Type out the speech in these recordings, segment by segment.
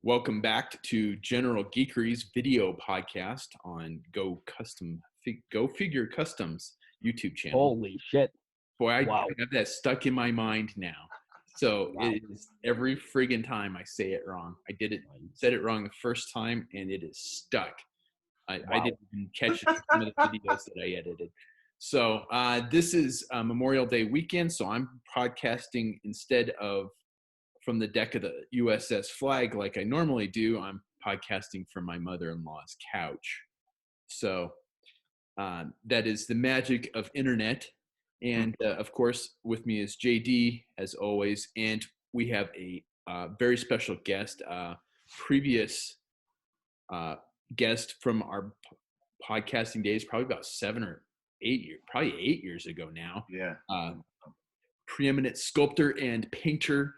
Welcome back to General Geekery's video podcast on Go Figure Customs YouTube channel. Holy shit. Boy, I Wow. have that stuck in my mind now. So Wow. it is every friggin' time I say it wrong. Said it wrong the first time, and it is stuck. I didn't even catch it in some of the videos that I edited. So this is Memorial Day weekend, so I'm podcasting instead of from the deck of the USS Flag like I normally do. I'm podcasting from my mother-in-law's couch. So that is the magic of internet. And of course, with me is JD as always. And we have a very special guest, previous guest from our podcasting days, probably about 7 or 8 years, probably 8 years ago now. Yeah. Preeminent sculptor and painter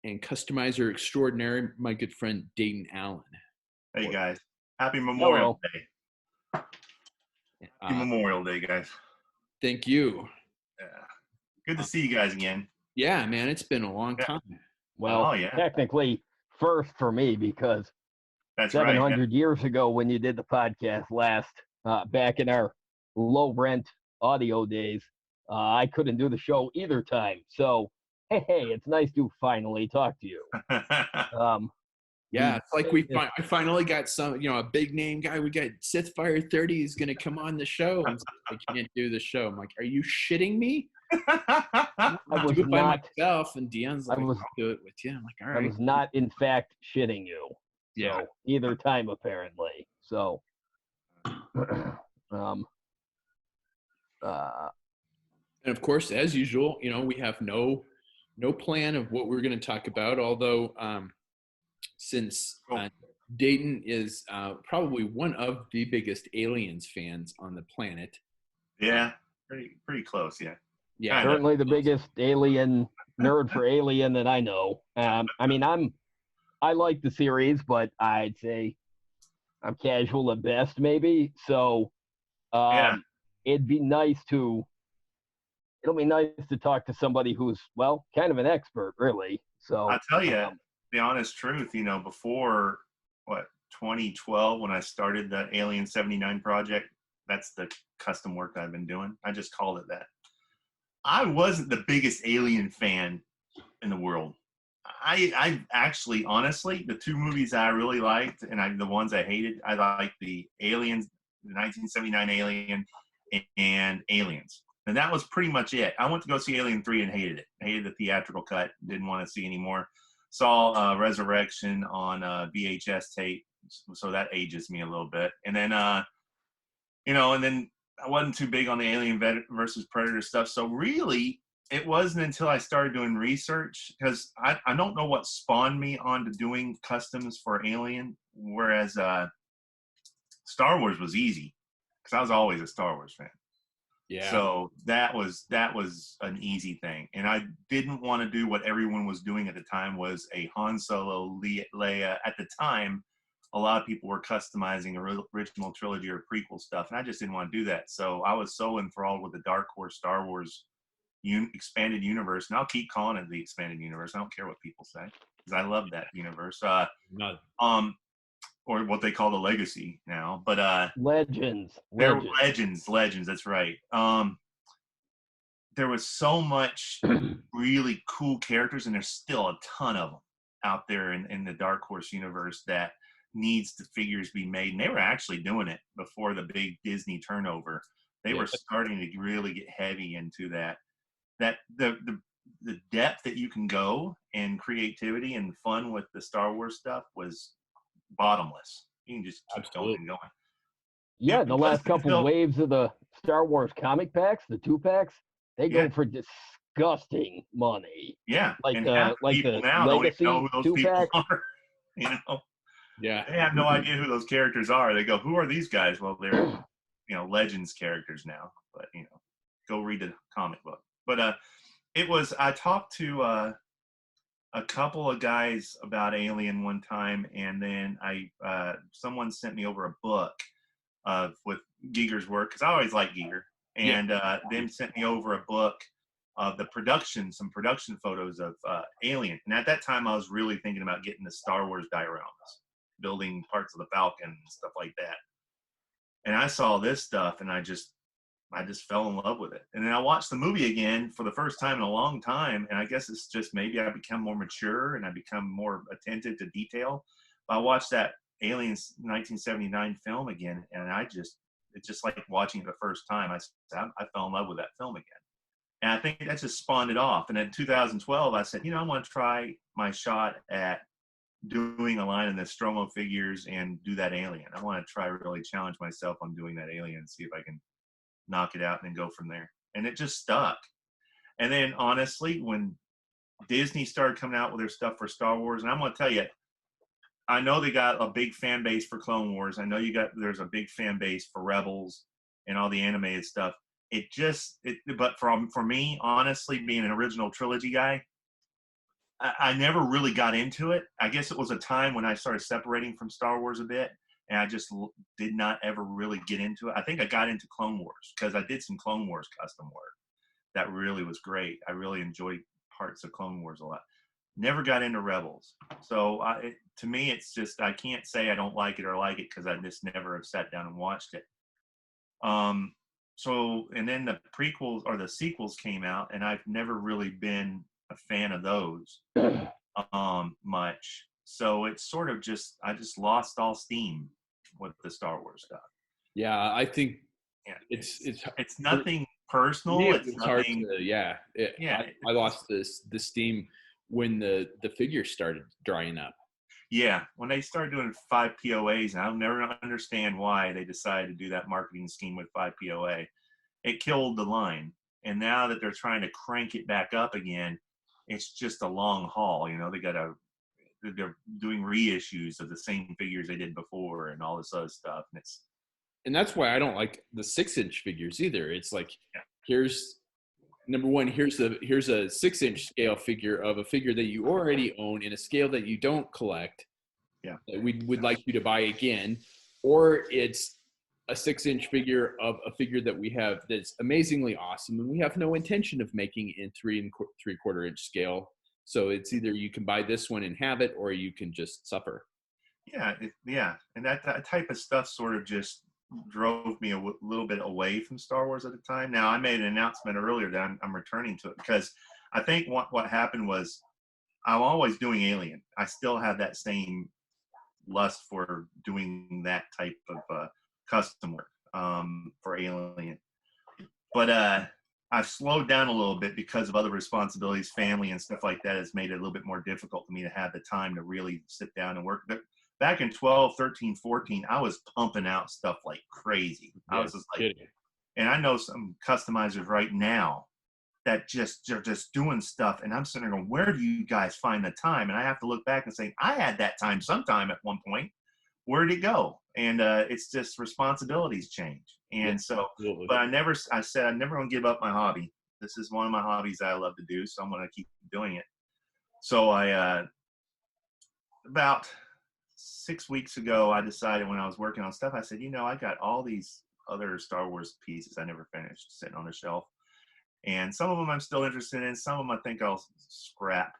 and customizer extraordinary, my good friend Dayton Allen. Hey guys, happy Memorial Day. Happy Memorial Day, guys. Thank you. Yeah. Good to see you guys again. Yeah, man, it's been a long time. Well, technically first for me because that's 700 years ago when you did the podcast last, back in our low rent audio days, I couldn't do the show either time. So, hey, it's nice to finally talk to you. Yeah, it's like I finally got a big name guy. We got Sithfire 30 is going to come on the show. And I can't do the show. I'm like, are you shitting me? I was do it by not, myself. And Dion's like, I'll do it with you. I'm like, all right. I was not, in fact, shitting you. Yeah. So, either time, apparently. So, and of course, as usual, we have no plan of what we're going to talk about. Although, since Dayton is probably one of the biggest Aliens fans on the planet. Yeah, pretty close. Yeah. Yeah. Certainly the biggest alien nerd for Alien that I know. I mean, I like the series, but I'd say I'm casual at best, maybe. So, it'll be nice to talk to somebody who's, well, kind of an expert, really. So I'll tell you the honest truth, before 2012, when I started the Alien 79 project, that's the custom work I've been doing. I just called it that. I wasn't the biggest Alien fan in the world. I actually, honestly, the two movies I really liked and the ones I hated, I liked the Aliens, the 1979 Alien and Aliens. And that was pretty much it. I went to go see Alien 3 and hated it. I hated the theatrical cut. Didn't want to see anymore. Saw Resurrection on VHS tape. So that ages me a little bit. And then, and then I wasn't too big on the Alien versus Predator stuff. So really, it wasn't until I started doing research, because I don't know what spawned me onto doing customs for Alien, whereas Star Wars was easy, because I was always a Star Wars fan. Yeah. So that was an easy thing. And I didn't want to do what everyone was doing at the time, was a Han Solo, Leia. At the time, a lot of people were customizing original trilogy or prequel stuff, and I just didn't want to do that. So I was so enthralled with the Dark Horse Star Wars expanded universe, and I'll keep calling it the expanded universe. I don't care what people say, because I love that universe. Or what they call the legacy now, but legends. They're legends. That's right. There was so much really cool characters, and there's still a ton of them out there in the Dark Horse universe that needs the figures be made. And they were actually doing it before the big Disney turnover. They were starting to really get heavy into that the depth that you can go in creativity and fun with the Star Wars stuff was bottomless. You can just keep going and going. Yeah, the last couple waves of the Star Wars comic packs, the 2-packs, they go for disgusting money. Yeah, like and the Legacy 2-pack. Yeah, they have no idea who those characters are. They go, "Who are these guys?" Well, they're Legends characters now. But go read the comic book. But I talked to a couple of guys about Alien one time, and then someone sent me over a book with Giger's work, because I always liked Giger, and then sent me over a book the production, some production photos of Alien. And at that time, I was really thinking about getting the Star Wars dioramas, building parts of the Falcon and stuff like that. And I saw this stuff, and I just fell in love with it. And then I watched the movie again for the first time in a long time, and I guess it's just maybe I become more mature and I become more attentive to detail. But I watched that Aliens 1979 film again, and it's just like watching it the first time. I fell in love with that film again. And I think that just spawned it off. And in 2012, I said, I want to try my shot at doing a line of Nostromo figures and do that Alien. I want to try really challenge myself on doing that Alien and see if I can knock it out and then go from there. And it just stuck. And then honestly, when Disney started coming out with their stuff for Star Wars, and I'm going to tell you, I know they got a big fan base for Clone Wars. I know there's a big fan base for Rebels and all the animated stuff. But for me, honestly, being an original trilogy guy, I never really got into it. I guess it was a time when I started separating from Star Wars a bit, and I just did not ever really get into it. I think I got into Clone Wars because I did some Clone Wars custom work. That really was great. I really enjoyed parts of Clone Wars a lot. Never got into Rebels. So to me, it's just, I can't say I don't like it or like it because I just never have sat down and watched it. So, and then the prequels or the sequels came out, and I've never really been a fan of those much. So it's sort of just, I just lost all steam with the Star Wars stuff. Yeah, I think it's nothing personal. Me, it's hard nothing. I lost the steam when the figures started drying up. Yeah, when they started doing 5 POAs, and I'll never understand why they decided to do that marketing scheme with 5 POA. It killed the line. And now that they're trying to crank it back up again, it's just a long haul. They're doing reissues of the same figures they did before and all this other stuff. And that's why I don't like the 6-inch figures either. It's like, here's number one, here's a 6-inch scale figure of a figure that you already own in a scale that you don't collect. Yeah. That we would like you to buy again. Or it's a 6-inch figure of a figure that we have that's amazingly awesome, and we have no intention of making in 3 3/4 inch scale. So it's either you can buy this one and have it, or you can just suffer. Yeah. And that type of stuff sort of just drove me a little bit away from Star Wars at the time. Now, I made an announcement earlier that I'm returning to it because I think what happened was I'm always doing Alien. I still have that same lust for doing that type of custom work for Alien. But I've slowed down a little bit because of other responsibilities, family and stuff like that has made it a little bit more difficult for me to have the time to really sit down and work. But back in 12, 13, 14, I was pumping out stuff like crazy. I was just like, and I know some customizers right now that they're just doing stuff. And I'm sitting there going, where do you guys find the time? And I have to look back and say, I had that time sometime at one point. Where did it go? And it's just responsibilities change. And but I said, I'm never going to give up my hobby. This is one of my hobbies that I love to do. So I'm going to keep doing it. So about 6 weeks ago, I decided when I was working on stuff, I said, I got all these other Star Wars pieces I never finished sitting on the shelf. And some of them I'm still interested in. Some of them I think I'll scrap.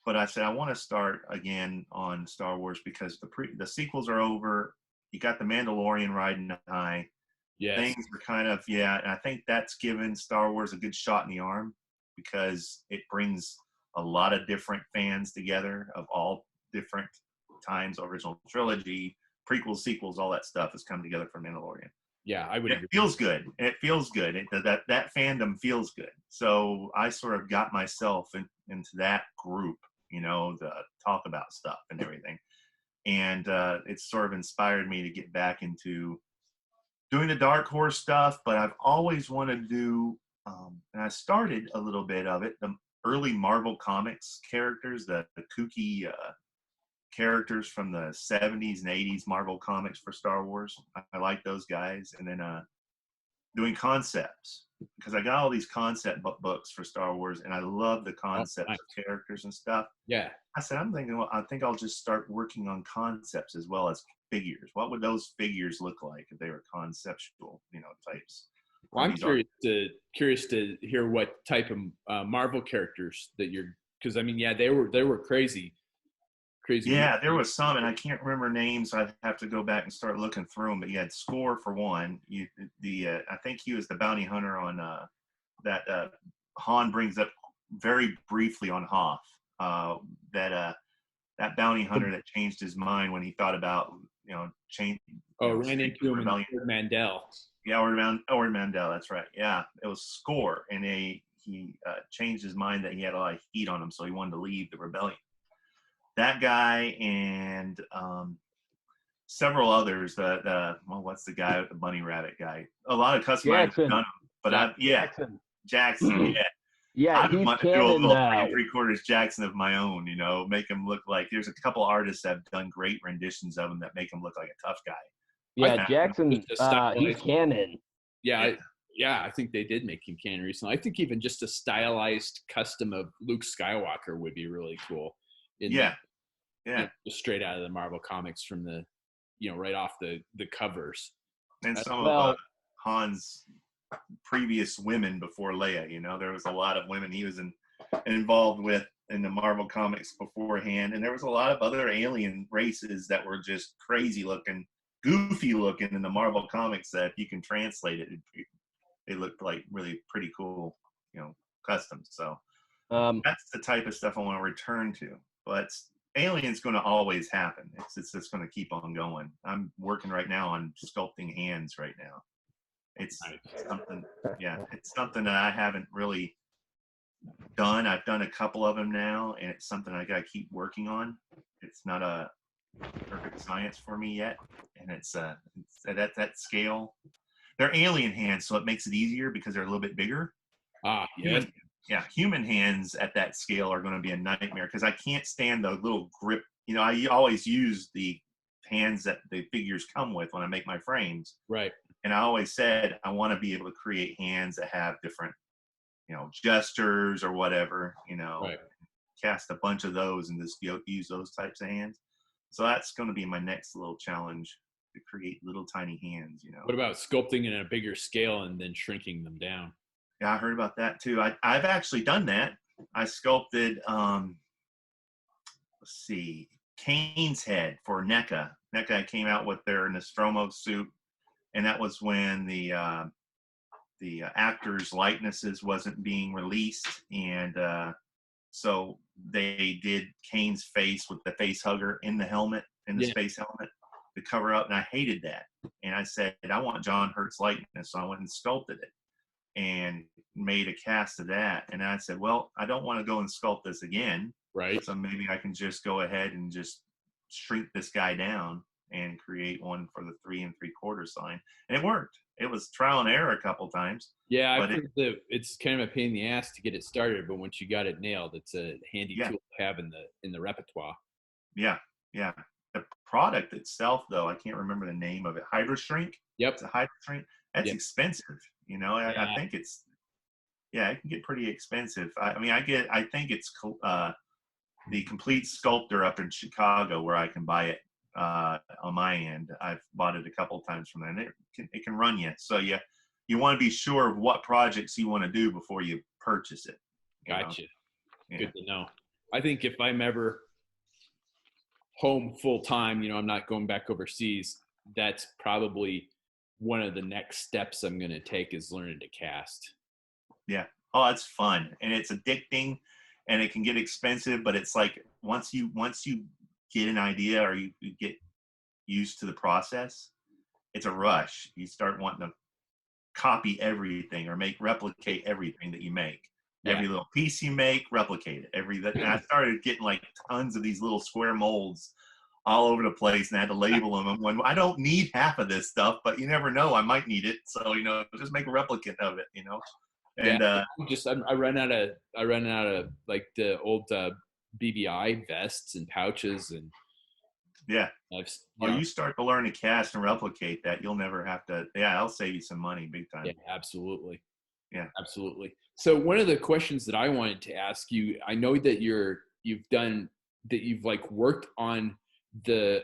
But I said, I want to start again on Star Wars because the sequels are over. You got the Mandalorian riding high. Yes. Things are kind of, and I think that's given Star Wars a good shot in the arm because it brings a lot of different fans together of all different times, original trilogy, prequels, sequels, all that stuff has come together for Mandalorian. Yeah, I would agree. It feels good. That fandom feels good. So I sort of got myself into that group, to talk about stuff and everything. And it's sort of inspired me to get back into doing the Dark Horse stuff, but I've always wanted to do, and I started a little bit of it, the early Marvel Comics characters, the kooky characters from the 70s and 80s Marvel Comics for Star Wars. I like those guys. And then doing concepts, because I got all these concept books for Star Wars, and I love the concepts of characters and stuff. Yeah. I said, I'm thinking, well, I think I'll just start working on concepts as well as figures. What would those figures look like if they were conceptual, types? Well, for I'm these art. curious to hear what type of Marvel characters that you're, because I mean, yeah, they were crazy. Yeah, there was some, and I can't remember names. I'd have to go back and start looking through them. But you had Score for one. I think he was the bounty hunter on that Han brings up very briefly on Hoth. That bounty hunter that changed his mind when he thought about change. Ran into him in Mandel. Yeah, Ord Mandel. That's right. Yeah, it was Score, and he changed his mind that he had a lot of heat on him, so he wanted to leave the rebellion. That guy and several others. What's the guy with the bunny rabbit guy? A lot of customizers have done them, but Jackson. Yeah. Yeah, I've he's wanted to do a canon little now. 3/4 Jackson of my own, make him look like. There's a couple artists that have done great renditions of him that make him look like a tough guy. Yeah, Jackson, he's canon. Yeah, I think they did make him canon recently. I think even just a stylized custom of Luke Skywalker would be really cool. Yeah. Just straight out of the Marvel comics from the, right off the covers. And some of Han's previous women before Leia, there was a lot of women he was involved with in the Marvel comics beforehand, and there was a lot of other alien races that were just crazy looking, goofy looking in the Marvel comics that if you can translate it, they looked like really pretty cool, customs. So that's the type of stuff I want to return to. But alien's going to always happen. It's just going to keep on going. I'm working right now on sculpting hands right now. It's something, it's something that I haven't really done. I've done a couple of them now, and it's something I got to keep working on. It's not a perfect science for me yet, and it's at that scale. They're alien hands, so it makes it easier because they're a little bit bigger. Human hands at that scale are going to be a nightmare because I can't stand the little grip. I always use the hands that the figures come with when I make my frames. Right. And I always said I want to be able to create hands that have different, gestures or whatever, right. Cast a bunch of those and just use those types of hands. So that's going to be my next little challenge, to create little tiny hands, What about sculpting in a bigger scale and then shrinking them down? Yeah, I heard about that too. I've actually done that. I sculpted, Kane's head for NECA. NECA came out with their Nostromo suit, and that was when the actors' likenesses wasn't being released, and so they did Kane's face with the face hugger in the helmet, in the space helmet, to cover up, and I hated that. And I said, I want John Hurt's likeness, so I went and sculpted it and made a cast of that. And I said, well, I don't want to go and sculpt this again. Right. So maybe I can just go ahead and just shrink this guy down and create one for the 3 3/4 sign. And it worked. It was trial and error a couple times. Yeah, I think it's kind of a pain in the ass to get it started, but once you got it nailed, it's a handy tool to have in the repertoire. Yeah. The product itself, though, I can't remember the name of it. Hydro Shrink. Yep. It's a Hydro Shrink. That's expensive. I think it's, it can get pretty expensive. I think it's the Complete Sculptor up in Chicago where I can buy it on my end. I've bought it a couple of times from there, and it can run you. So you want to be sure of what projects you want to do before you purchase it. Gotcha. Yeah. Good to know. I think if I'm ever home full time, I'm not going back overseas, that's probably one of the next steps I'm going to take, is learning to cast. Yeah. Oh, it's fun, and it's addicting, and it can get expensive, but it's like once you get an idea, or you get used to the process, it's a rush. You start wanting to copy everything or replicate everything that you make. Every little piece you make, replicate it. And I started getting like tons of these little square molds all over the place, and I had to label them. And when I don't need half of this stuff, but you never know, I might need it. So just make a replicant of it. And I run out of like the old BBI vests and pouches, and you start to learn to cast and replicate that, you'll never have to. I'll save you some money big time. Yeah, absolutely. Yeah, absolutely. So one of the questions that I wanted to ask you, I know that you've like worked on the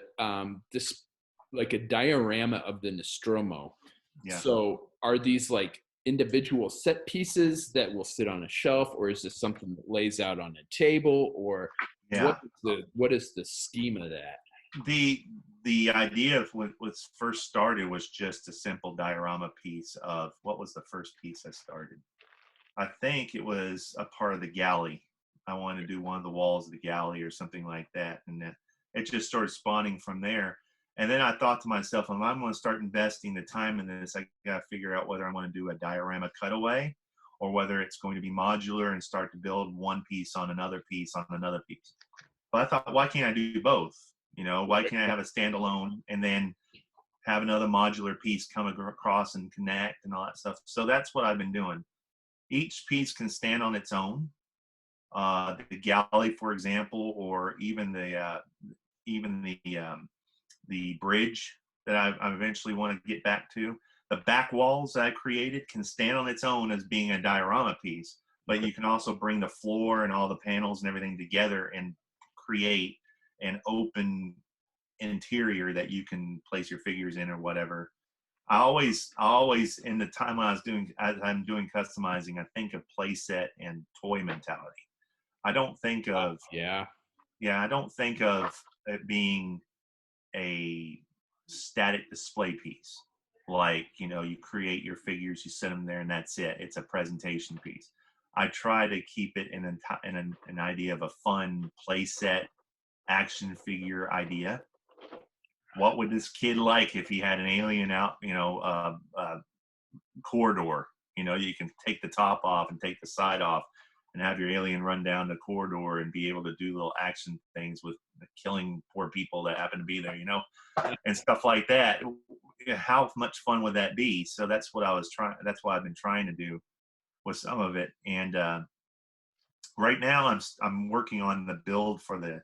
this like a diorama of the Nostromo. Yeah. So are these like individual set pieces that will sit on a shelf, or is this something that lays out on a table, or Yeah. what is the scheme of that? The idea of what was first started was just a simple diorama piece of, what was the first piece I started? I think it was a part of the galley. I wanted to do one of the walls of the galley or something like that. And then it just started spawning from there. And then I thought to myself, if I'm going to start investing the time in this, I got to figure out whether I want to do a diorama cutaway or whether it's going to be modular and start to build one piece on another piece on another piece. But I thought, why can't I do both? You know, why can't I have a standalone and then have another modular piece come across and connect and all that stuff? So that's what I've been doing. Each piece can stand on its own. The galley, for example, or even the bridge that I eventually want to get back to. The back walls that I created can stand on its own as being a diorama piece, but you can also bring the floor and all the panels and everything together and create an open interior that you can place your figures in or whatever. I always in the time when as I'm doing customizing, I think of playset and toy mentality. I don't think of I don't think of it being a static display piece. Like, you know, you create your figures, you set them there, and that's it. It's a presentation piece. I try to keep it in an idea of a fun playset action figure idea. What would this kid like if he had an alien out, corridor? You know, you can take the top off and take the side off and have your alien run down the corridor and be able to do little action things with killing poor people that happen to be there, you know, and stuff like that. How much fun would that be? So that's what that's what I've been trying to do with some of it. And right now I'm working on the build for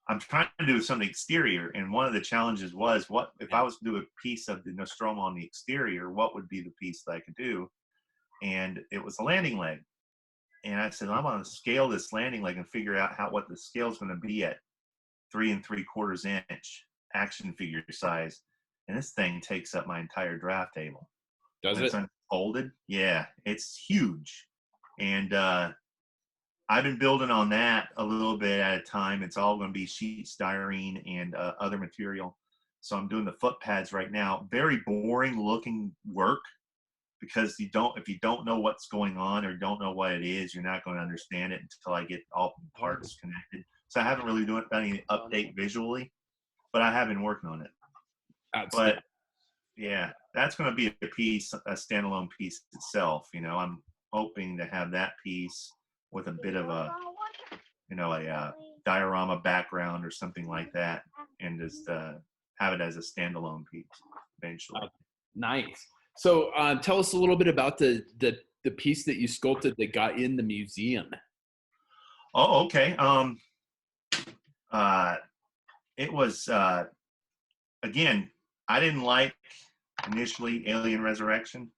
I'm trying to do something exterior. And one of the challenges was, what if I was to do a piece of the Nostromo on the exterior, what would be the piece that I could do? And it was a landing leg. And I said, I'm going to scale this landing leg and figure out what the scale is going to be at 3 3/4 inch action figure size. And this thing takes up my entire draft table. Does it? It's unfolded. Yeah, it's huge. And I've been building on that a little bit at a time. It's all going to be sheet styrene and other material. So I'm doing the foot pads right now. Very boring looking work, because if you don't know what's going on or don't know what it is, you're not going to understand it until I get all the parts connected. So I haven't really done any update visually, but I have been working on it. But yeah, that's going to be a standalone piece itself. You know, I'm hoping to have that piece with a bit of a diorama background or something like that, and just have it as a standalone piece eventually. Nice. So tell us a little bit about the piece that you sculpted that got in the museum. Oh, okay. It was again, I didn't like initially Alien Resurrection,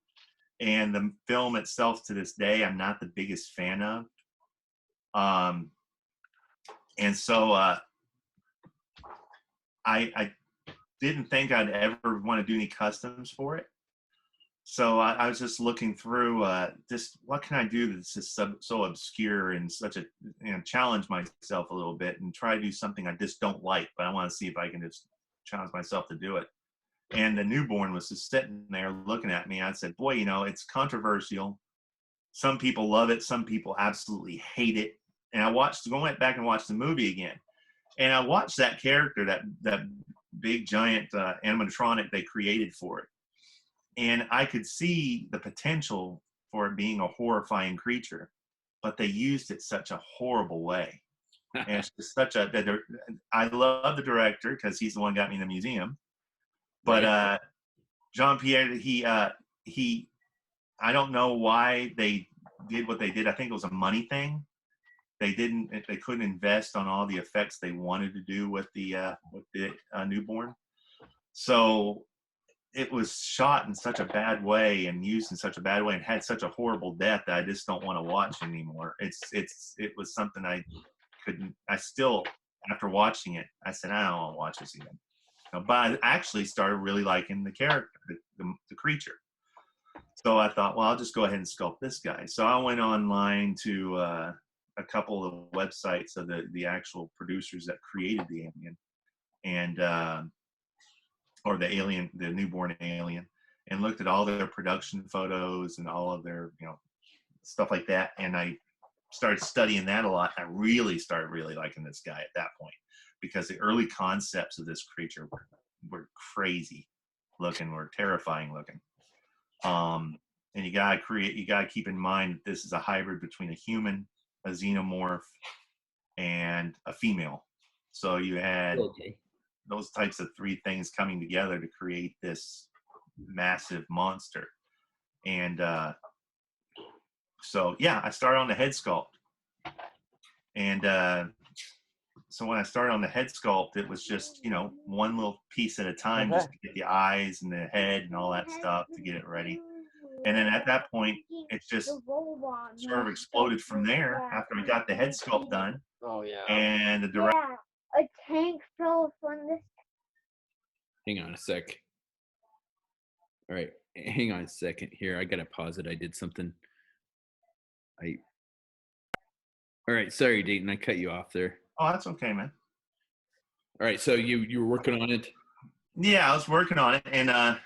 and the film itself to this day I'm not the biggest fan of. And so I didn't think I'd ever want to do any customs for it. So I was just looking through just what can I do that's just so obscure and such a, challenge myself a little bit and try to do something I just don't like, but I want to see if I can just challenge myself to do it. And the newborn was just sitting there looking at me. I said, boy, it's controversial. Some people love it. Some people absolutely hate it. And I went back and watched the movie again. And I watched that character, that big giant animatronic they created for it. And I could see the potential for it being a horrifying creature, but they used it such a horrible way. And it's just I love the director because he's the one who got me in the museum. But Jean-Pierre, I don't know why they did what they did. I think it was a money thing. They couldn't invest on all the effects they wanted to do with the newborn. So it was shot in such a bad way and used in such a bad way and had such a horrible death that I just don't want to watch anymore. It was something I still, after watching it, I said, I don't want to watch this again. But I actually started really liking the character, the creature. So I thought, well, I'll just go ahead and sculpt this guy. So I went online to a couple of websites of the actual producers that created the alien, and or the alien, the newborn alien, and looked at all their production photos and all of their, you know, stuff like that. And I started studying that a lot. I really started liking this guy at that point, because the early concepts of this creature were crazy looking, were terrifying looking. And you gotta keep in mind that this is a hybrid between a human, a xenomorph, and a female. So you had those types of three things coming together to create this massive monster. And so yeah, I started on the head sculpt. And so when I started on the head sculpt, it was just, you know, one little piece at a time, just to get the eyes and the head and all that stuff to get it ready. And then at that point, it just sort of exploded from there after we got the head sculpt done. Oh yeah. And the director. Yeah, a tank fell from this. Hang on a sec. All right, hang on a second here. I gotta pause it. I did something. All right, sorry, Dayton. I cut you off there. Oh, that's okay, man. All right, so you were working on it. Yeah, I was working on it, and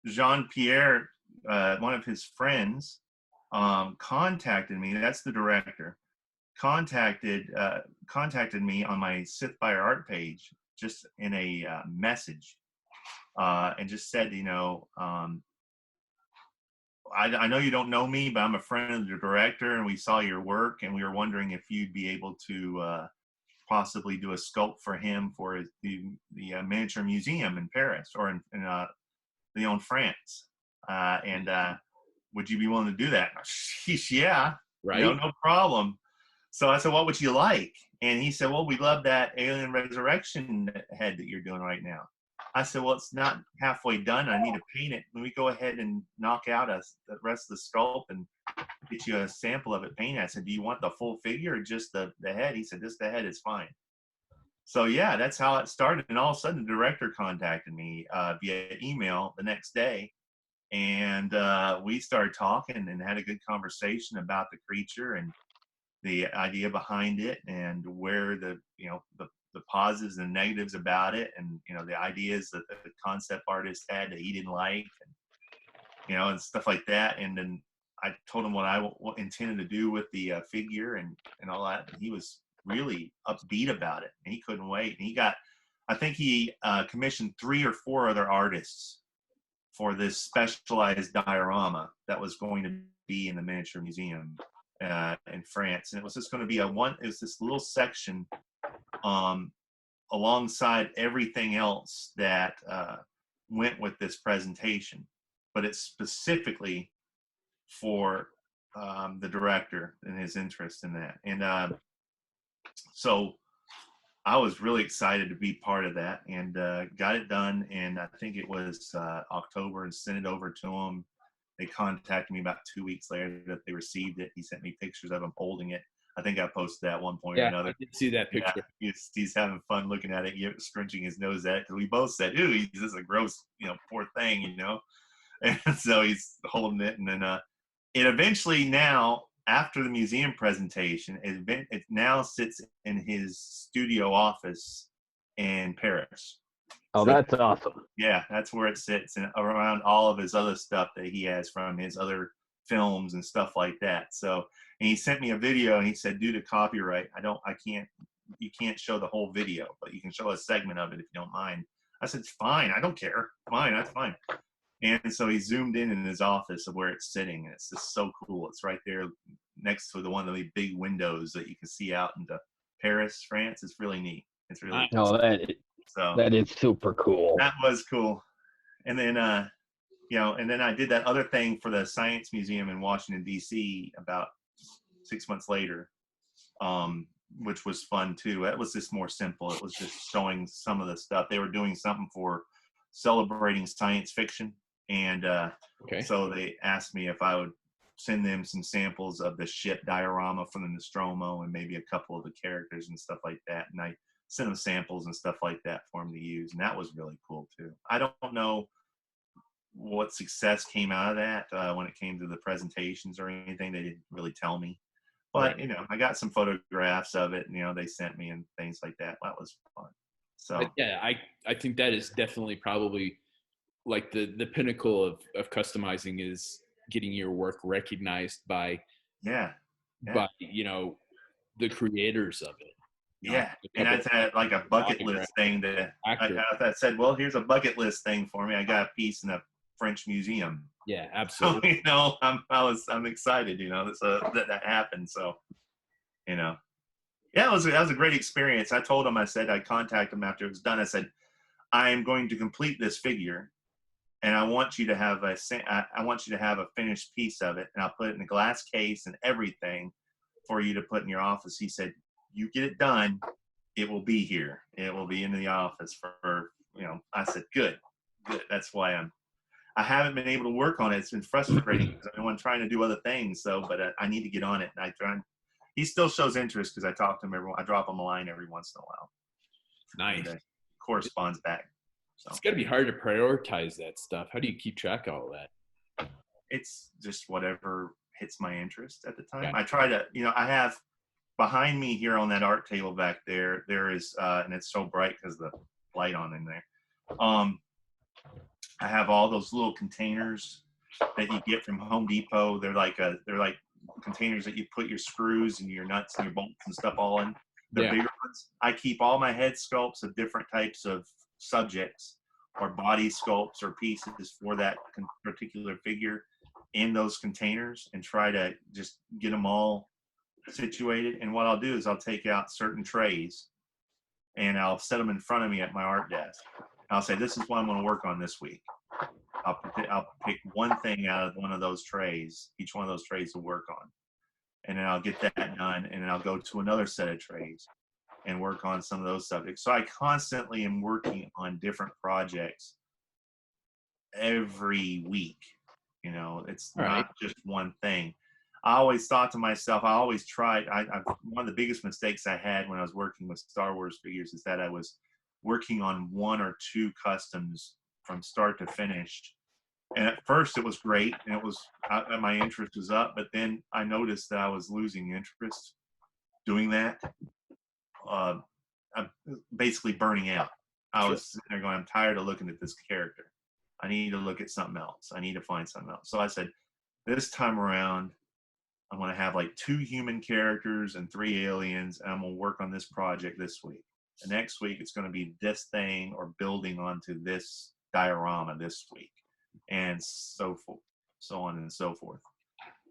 Jean-Pierre, one of his friends, contacted me. That's the director. Contacted me on my Sith Fire art page, just in a message, and just said, you know, I know you don't know me, but I'm a friend of the director, and we saw your work, and we were wondering if you'd be able to possibly do a sculpt for him for the miniature museum in Paris, or in Lyon, France. And would you be willing to do that? Sheesh, yeah, Right. You know, no problem. So I said, what would you like? And he said, well, we love that alien resurrection head that you're doing right now. I said, well, it's not halfway done. I need to paint it. Let me go ahead and knock out the rest of the sculpt and get you a sample of it painted. I said, do you want the full figure or just the head? He said, just the head is fine. So yeah, that's how it started. And all of a sudden, the director contacted me via email the next day. And we started talking and had a good conversation about the creature and the idea behind it, and where the positives and negatives about it, and you know, the ideas that the concept artist had that he didn't like, and you know, and stuff like that. And then I told him what I intended to do with the figure and all that, and he was really upbeat about it, and he couldn't wait. And I think he commissioned 3 or 4 other artists for this specialized diorama that was going to be in the miniature museum in France. And it was just going to be it was this little section alongside everything else that went with this presentation, but it's specifically for the director and his interest in that. And so I was really excited to be part of that, and got it done. And I think it was October, and sent it over to him. They contacted me about 2 weeks later that they received it. He sent me pictures of him holding it. I think I posted that at one point or another. I did see that picture. Yeah, he's having fun looking at it, scrunching his nose at it, because we both said, "Ooh, he's just a gross, you know, poor thing," you know. And so he's holding it, and then it eventually, now after the museum presentation, it now sits in his studio office in Paris. Oh, so that's awesome. Yeah, that's where it sits, and around all of his other stuff that he has from his other films and stuff like that. So, and he sent me a video, and he said, due to copyright, you can't show the whole video, but you can show a segment of it if you don't mind. I said, it's fine, I don't care. Fine, that's fine. And so he zoomed in his office of where it's sitting, and it's just so cool. It's right there next to one of the big windows that you can see out into Paris, France. It's really neat. It's really cool. That is super cool. That was cool. And then and then I did that other thing for the Science Museum in Washington, D.C. about 6 months later, which was fun too. That was just more simple. It was just showing some of the stuff. They were doing something for celebrating science fiction. And so they asked me if I would send them some samples of the ship diorama from the Nostromo, and maybe a couple of the characters and stuff like that. And I sent them samples and stuff like that for them to use. And that was really cool too. I don't know what success came out of that when it came to the presentations or anything. They didn't really tell me. But, Right. I got some photographs of it, and, they sent me and things like that. That was fun. So, But yeah, I think that is definitely probably like the pinnacle of customizing is getting your work recognized by yeah. the creators of it. Yeah. A And couple that's had like a bucket list autographed thing that actors. I said, well, here's a bucket list thing for me. I got a piece in a French museum. Yeah, So, absolutely. I'm excited, that happened. So, yeah, that was a great experience. I told him, I said, I contacted him after it was done. I said, I am going to complete this figure, and I want you to have a finished piece of it, and I'll put it in a glass case and everything for you to put in your office. He said, you get it done, it will be here. It will be in the office for. I said, good. That's why I haven't been able to work on it. It's been frustrating because I've been trying to do other things. So, but I need to get on it, and he still shows interest because I talk to him I drop him a line every once in a while. Nice. And corresponds back. So It's got to be hard to prioritize that stuff. How do you keep track of all that? it's just whatever hits my interest at the time. Yeah. I try to, I have behind me here on that art table back there is, and it's so bright because the light on in there. I have all those little containers that you get from Home Depot. They're like containers that you put your screws and your nuts and your bolts and stuff all in. They're bigger ones. I keep all my head sculpts of different types of subjects or body sculpts or pieces for that particular figure in those containers and try to just get them all situated. And what I'll do is I'll take out certain trays and I'll set them in front of me at my art desk. I'll say, this is what I'm going to work on this week. I'll pick one thing out of one of those trays, each one of those trays to work on. And then I'll get that done, and then I'll go to another set of trays and work on some of those subjects. So I constantly am working on different projects every week. It's not just one thing. I always thought to myself, I always tried. One of the biggest mistakes I had when I was working with Star Wars figures is that I was working on one or two customs from start to finish. And at first it was great, and my interest was up, but then I noticed that I was losing interest doing that. I'm basically burning out. I was sitting there going, I'm tired of looking at this character. I need to look at something else. I need to find something else. So I said, this time around, I'm going to have like 2 human characters and 3 aliens, and I'm going to work on this project this week. The next week, it's going to be this thing or building onto this diorama this week, and so on and so forth.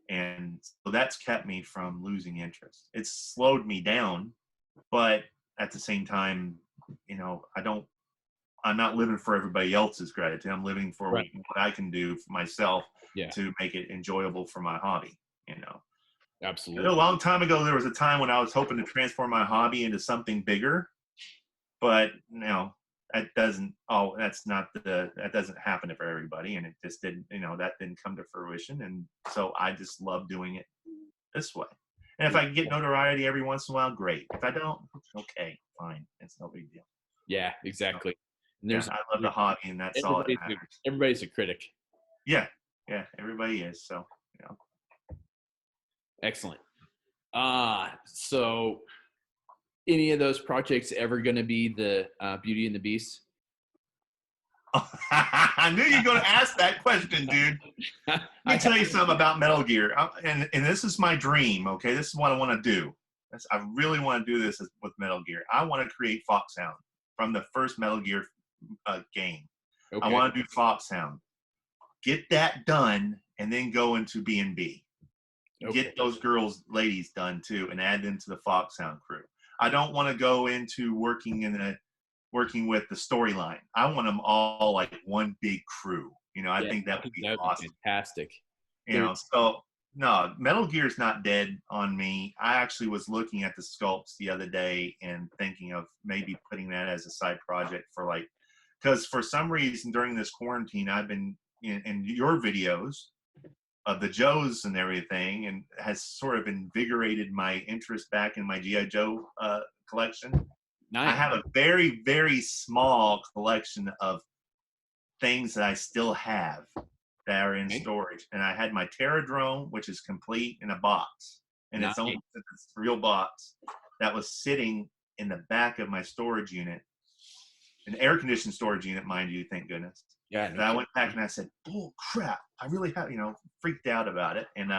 And so that's kept me from losing interest. It's slowed me down, but at the same time, I'm not living for everybody else's gratitude. I'm living for what I can do for myself to make it enjoyable for my hobby, Absolutely. A long time ago, there was a time when I was hoping to transform my hobby into something bigger, but that doesn't happen for everybody. And it just didn't, that didn't come to fruition. And so I just love doing it this way. And if I can get notoriety every once in a while, great. If I don't, okay, fine. It's no big deal. Yeah, exactly. And I love the hobby, and that's all that matters. Everybody's a critic. Yeah, everybody is. So, Excellent. So any of those projects ever going to be the Beauty and the Beast? I knew you were going to ask that question, dude. Let me tell you something about Metal Gear, and this is my dream. Okay, this is what I want to do. I really want to do this with Metal Gear. I want to create Foxhound from the first Metal Gear game. Okay. I want to do Foxhound. Get that done, and then go into B&B. Okay. Get those ladies done too, and add them to the Foxhound crew. I don't want to go into working with the storyline. I want them all like one big crew. I think that would be awesome. Fantastic. So no, Metal Gear's not dead on me. I actually was looking at the sculpts the other day and thinking of maybe putting that as a side project because for some reason during this quarantine, I've been in your videos of the Joes and everything, and has sort of invigorated my interest back in my G.I. Joe collection. Nice. I have a very, very small collection of things that I still have that are in Okay. storage. And I had my Terradrome, which is complete in a box, and Nice. it's a real box that was sitting in the back of my storage unit, an air-conditioned storage unit, mind you, thank goodness. Yeah. And I went back and I said, "Oh crap! I really have," freaked out about it, and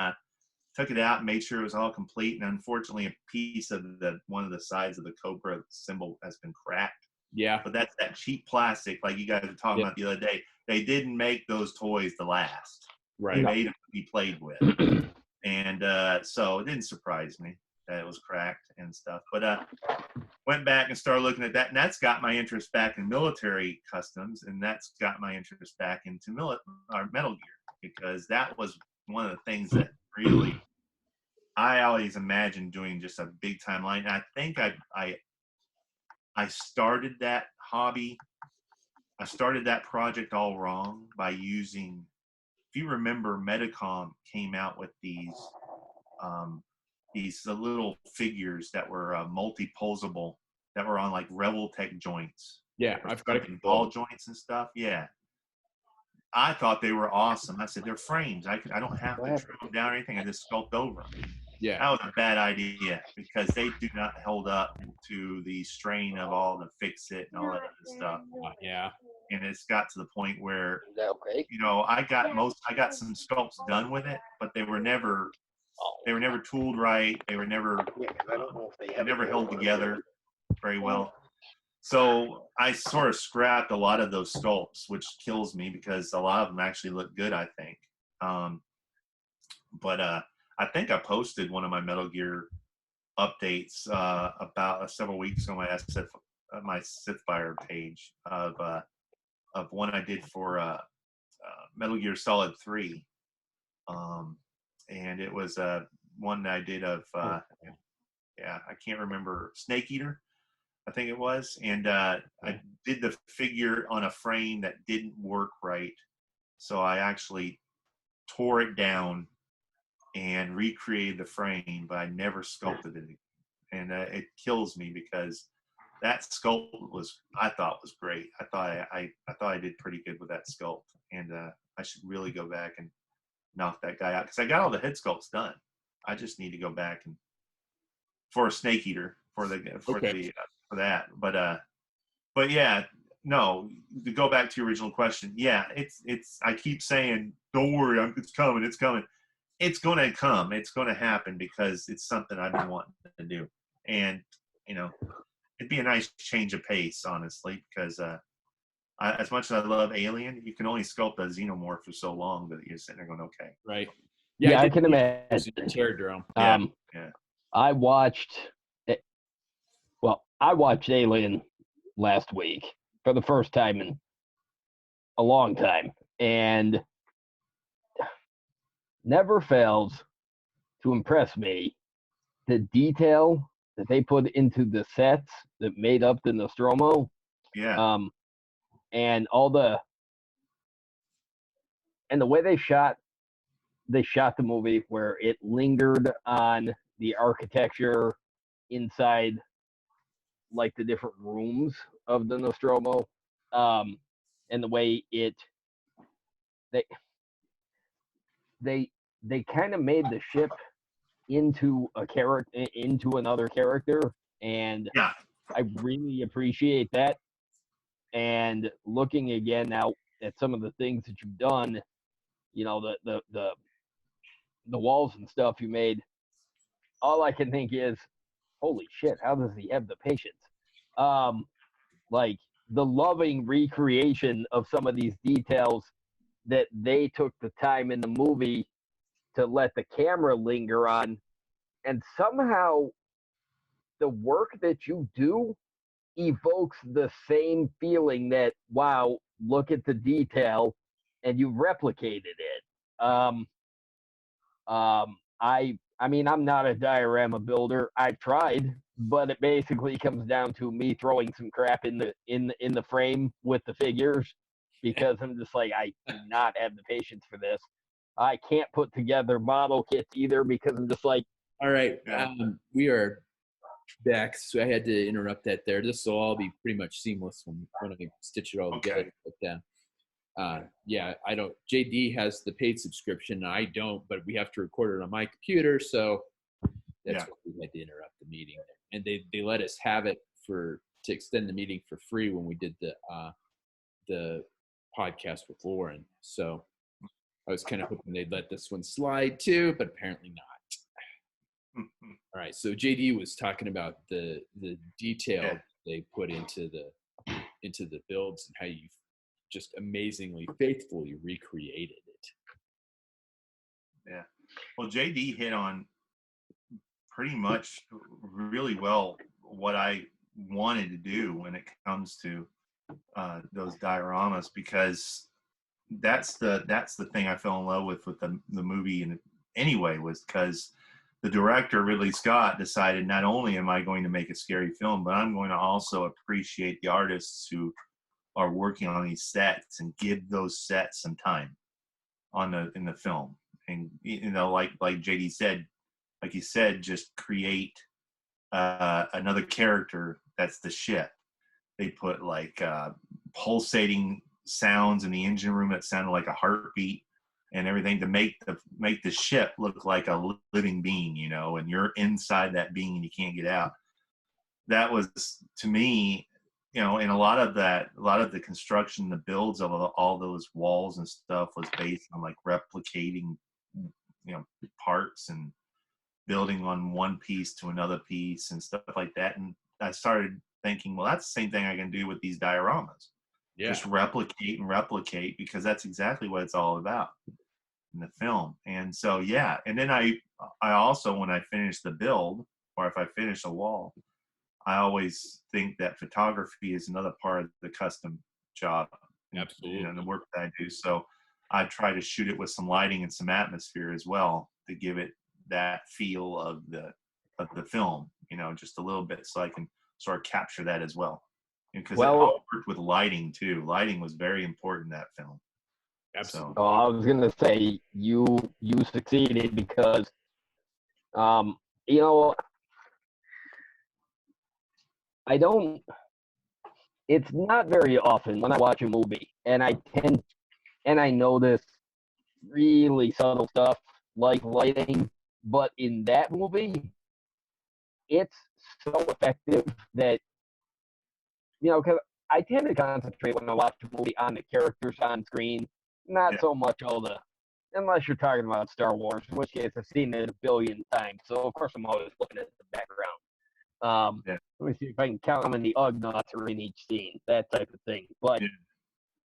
took it out and made sure it was all complete. And unfortunately, a piece of one of the sides of the Cobra symbol has been cracked. Yeah. But that's that cheap plastic, like you guys were talking about the other day. They didn't make those toys to last. Right. They made them to be played with, and so it didn't surprise me that it was cracked and stuff. But went back and started looking at that, and that's got my interest back in military customs, and that's got my interest back into Metal Gear, because that was one of the things that really I always imagined doing, just a big time line. And I think I started that hobby. I started that project all wrong by using, if you remember, Medicom came out with these little figures that were multi-posable, that were on like Revoltech joints. Yeah. I've got ball joints and stuff. Yeah. I thought they were awesome. I said, they're frames. I don't have to trim them down or anything. I just sculpt over them. Yeah. That was a bad idea, because they do not hold up to the strain of all the fix it and all that other stuff. Yeah. And it's got to the point where, Is that okay? I got some sculpts done with it, but they were never tooled right. They were never, they never held together very well. So I sort of scrapped a lot of those sculpts, which kills me, because a lot of them actually look good, I think. But I think I posted one of my Metal Gear updates about several weeks on my Sithfire page of one I did for Metal Gear Solid 3, and it was one that I did of I can't remember, Snake Eater, I think it was, and I did the figure on a frame that didn't work right, so I actually tore it down and recreated the frame, but I never sculpted it, and it kills me, because that sculpt I thought was great. I thought I did pretty good with that sculpt, and I should really go back and knock that guy out, because I got all the head sculpts done. I just need to go back and for a Snake Eater for that. But yeah, no. To go back to your original question, yeah, it's. I keep saying, don't worry, it's coming. It's coming. It's going to come. It's going to happen, because it's something I've been wanting to do, and it'd be a nice change of pace, honestly, because as much as I love Alien, you can only sculpt a xenomorph for so long that you're sitting there going, okay. Right. Yeah, I can imagine. Terradrome. Yeah. I watched Alien last week for the first time in a long time, and never fails to impress me the detail that they put into the sets that made up the Nostromo. Yeah. And the way they shot the movie, where it lingered on the architecture inside, like, the different rooms of the Nostromo, and the way they kind of made the ship into another character, and Yeah. I really appreciate that. And looking again now at some of the things that you've done, the walls and stuff you made, all I can think is, holy shit, how does he have the patience? Like, the loving recreation of some of these details that they took the time in the movie to let the camera linger on, and somehow the work that you do evokes the same feeling that, wow, look at the detail, and you've replicated it. I mean, I'm not a diorama builder. I've tried, but it basically comes down to me throwing some crap in the frame with the figures, because I'm just like, I do not have the patience for this. I can't put together model kits either, because I'm just like, all right, we are back, so I had to interrupt that there. This will all be pretty much seamless when I stitch it all together. But Yeah, I don't. JD has the paid subscription. I don't, but we have to record it on my computer, so that's why we had to interrupt the meeting. And they let us have it to extend the meeting for free when we did the podcast with Lauren. So I was kind of hoping they'd let this one slide too, but apparently not. All right, so JD was talking about the detail they put into the builds and how you just amazingly faithfully recreated it. Yeah. Well, JD hit on pretty much really well what I wanted to do when it comes to those dioramas, because that's the thing I fell in love with the movie and anyway, was because the director Ridley Scott decided, not only am I going to make a scary film, but I'm going to also appreciate the artists who are working on these sets and give those sets some time in the film. And like JD said, like you said, just create another character that's the ship. They put like pulsating sounds in the engine room that sounded like a heartbeat and everything to make the ship look like a living being, and you're inside that being and you can't get out. That was, to me, and a lot of the construction, the builds of all those walls and stuff was based on like replicating, parts and building on one piece to another piece and stuff like that. And I started thinking, well, that's the same thing I can do with these dioramas. Yeah. Just replicate and replicate, because that's exactly what it's all about in the film. And so, yeah. And then I also, when I finish the build, or if I finish a wall, I always think that photography is another part of the custom job. Absolutely. The work that I do. So I try to shoot it with some lighting and some atmosphere as well to give it that feel of the film, just a little bit, so I can sort of capture that as well. Because it all worked with lighting too. Lighting was very important in that film. Absolutely. So, I was gonna say you succeeded because, I don't. It's not very often when I watch a movie, and I know this really subtle stuff like lighting, but in that movie, it's so effective that, because I tend to concentrate when I watch a movie on the characters on screen, not so much unless you're talking about Star Wars, in which case I've seen it a billion times, so of course I'm always looking at the background. Let me see if I can count how many Ugnaughts are in each scene, that type of thing. But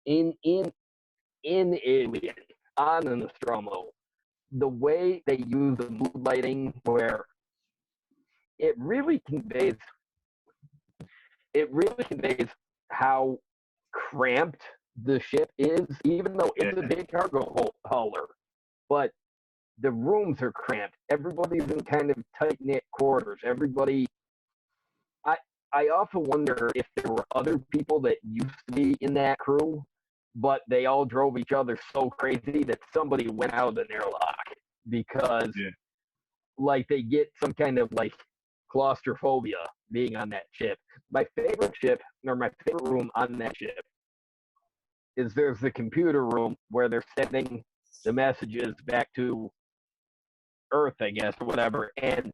in Alien, on the Nostromo, the way they use the mood lighting, where it really conveys how cramped the ship is, even though it's a big cargo hauler. But the rooms are cramped. Everybody's in kind of tight-knit quarters. Everybody... I often wonder if there were other people that used to be in that crew, but they all drove each other so crazy that somebody went out of an airlock because, they get some kind of, claustrophobia being on that ship. My favorite room on that ship is there's the computer room where they're sending the messages back to Earth, I guess, or whatever, and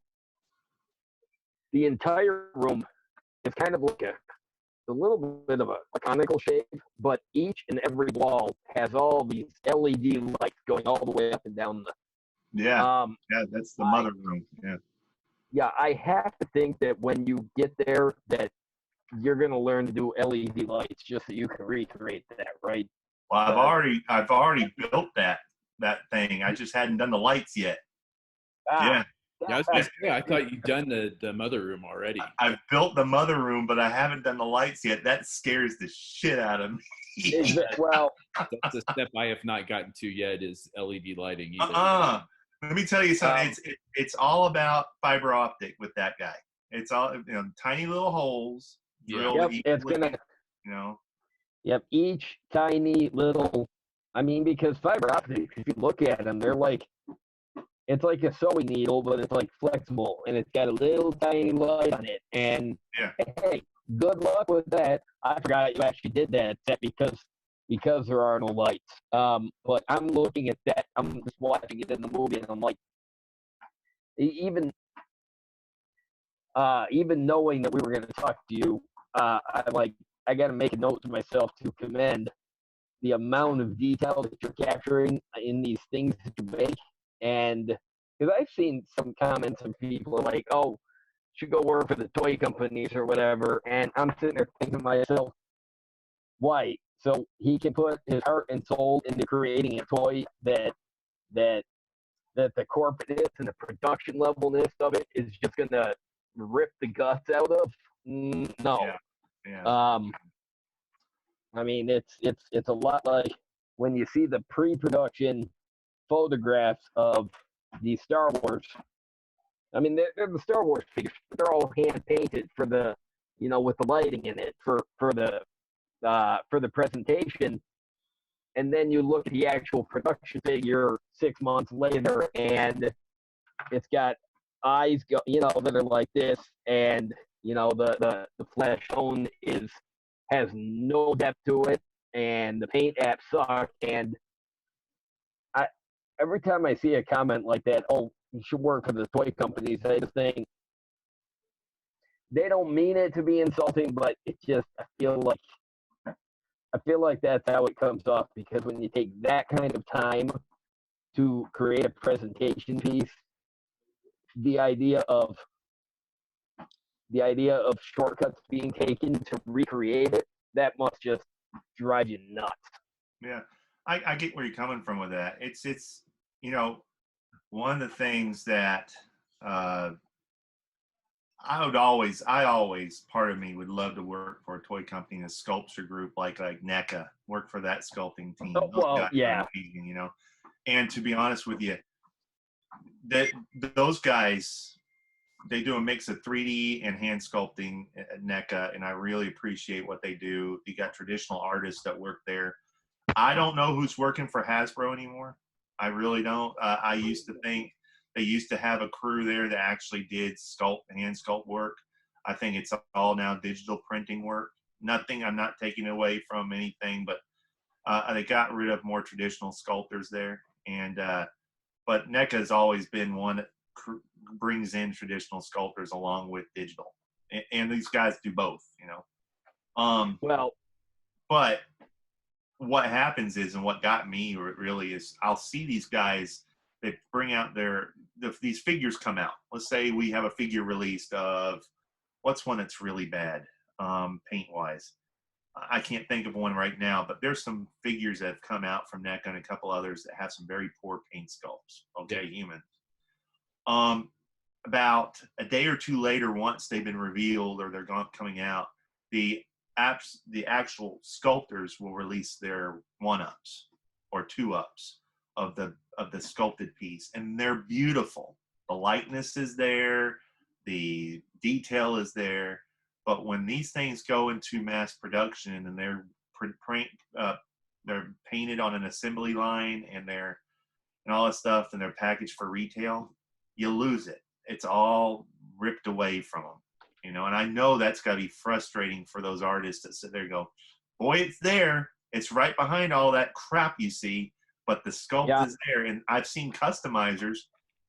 the entire room is kind of like a little bit of a conical shape, but each and every wall has all these LED lights going all the way up and down the... that's the mother room. Yeah, I have to think that when you get there that you're going to learn to do LED lights just so you can recreate that, right? Well, I've already built that thing. I just hadn't done the lights yet. Yeah, I was gonna say, I thought you'd done the mother room already. I've built the mother room, but I haven't done the lights yet. That scares the shit out of me. Well, that's a step I have not gotten to yet, is LED lighting either. Let me tell you something. It's all about fiber optic with that guy. It's all tiny little holes. It's gonna. Yep, each tiny little. I mean, because fiber optic, if you look at them, they're like. It's like a sewing needle, but it's flexible, and it's got a little tiny light on it. And hey, good luck with that. I forgot you actually did that set because because there are no lights. But I'm looking at that. I'm just watching it in the movie, and I'm like, even knowing that we were going to talk to you, I got to make a note to myself to commend the amount of detail that you're capturing in these things that you make. And because I've seen some comments from people like, oh, should go work for the toy companies or whatever. And I'm sitting there thinking to myself, why? So he can put his heart and soul into creating a toy that the corporateness and the production levelness of it is just gonna rip the guts out of. No. Yeah. I mean, it's a lot like when you see the pre-production photographs of the Star Wars. I mean, they're the Star Wars figures. They're all hand painted for the, with the lighting in it for the presentation. And then you look at the actual production figure 6 months later, and it's got eyes that are like this, and the flesh tone has no depth to it, and the paint apps suck. And every time I see a comment like that, oh, you should work for the toy companies, I just think they don't mean it to be insulting, but it's just I feel like that's how it comes off, because when you take that kind of time to create a presentation piece, the idea of shortcuts being taken to recreate it, that must just drive you nuts. Yeah, I get where you're coming from with that. It's one of the things that I always, part of me would love to work for a toy company, a sculpture group like NECA, work for that sculpting team. Oh, well, yeah. Amazing, And to be honest with you, those guys, they do a mix of 3D and hand sculpting at NECA, and I really appreciate what they do. You got traditional artists that work there. I don't know who's working for Hasbro anymore. I really don't. I used to think they used to have a crew there that actually did hand sculpt work. I think it's all now digital printing work. Nothing, I'm not taking away from anything, but they got rid of more traditional sculptors there. And but NECA has always been one that brings in traditional sculptors along with digital. And these guys do both, Well, but what happens is, and what got me really is, I'll see these guys, they bring out these figures come out. Let's say we have a figure released of, what's one that's really bad paint wise? I can't think of one right now, but there's some figures that have come out from NECA and a couple others that have some very poor paint sculpts. Okay, humans. About a day or two later, once they've been revealed or they're coming out, the actual sculptors will release their 1-ups or 2-ups of the sculpted piece, and they're beautiful. The lightness is there, the detail is there, but when these things go into mass production and they're painted on an assembly line and all that stuff, and they're packaged for retail, you lose it. It's all ripped away from them. And I know that's got to be frustrating for those artists that sit there and go, boy, it's there. It's right behind all that crap you see, but the sculpt is there. And I've seen customizers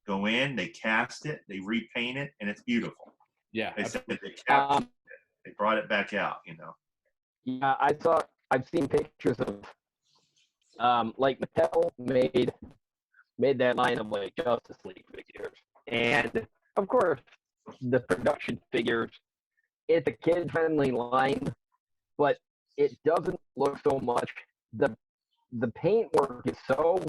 go in, they cast it, they repaint it, and it's beautiful. Yeah. They said they captured it. They brought it back out, Yeah, I've seen pictures of, Mattel made that line of Justice League figures. And of course, the production figures, it's a kid-friendly line, but it doesn't look so much. The paintwork is so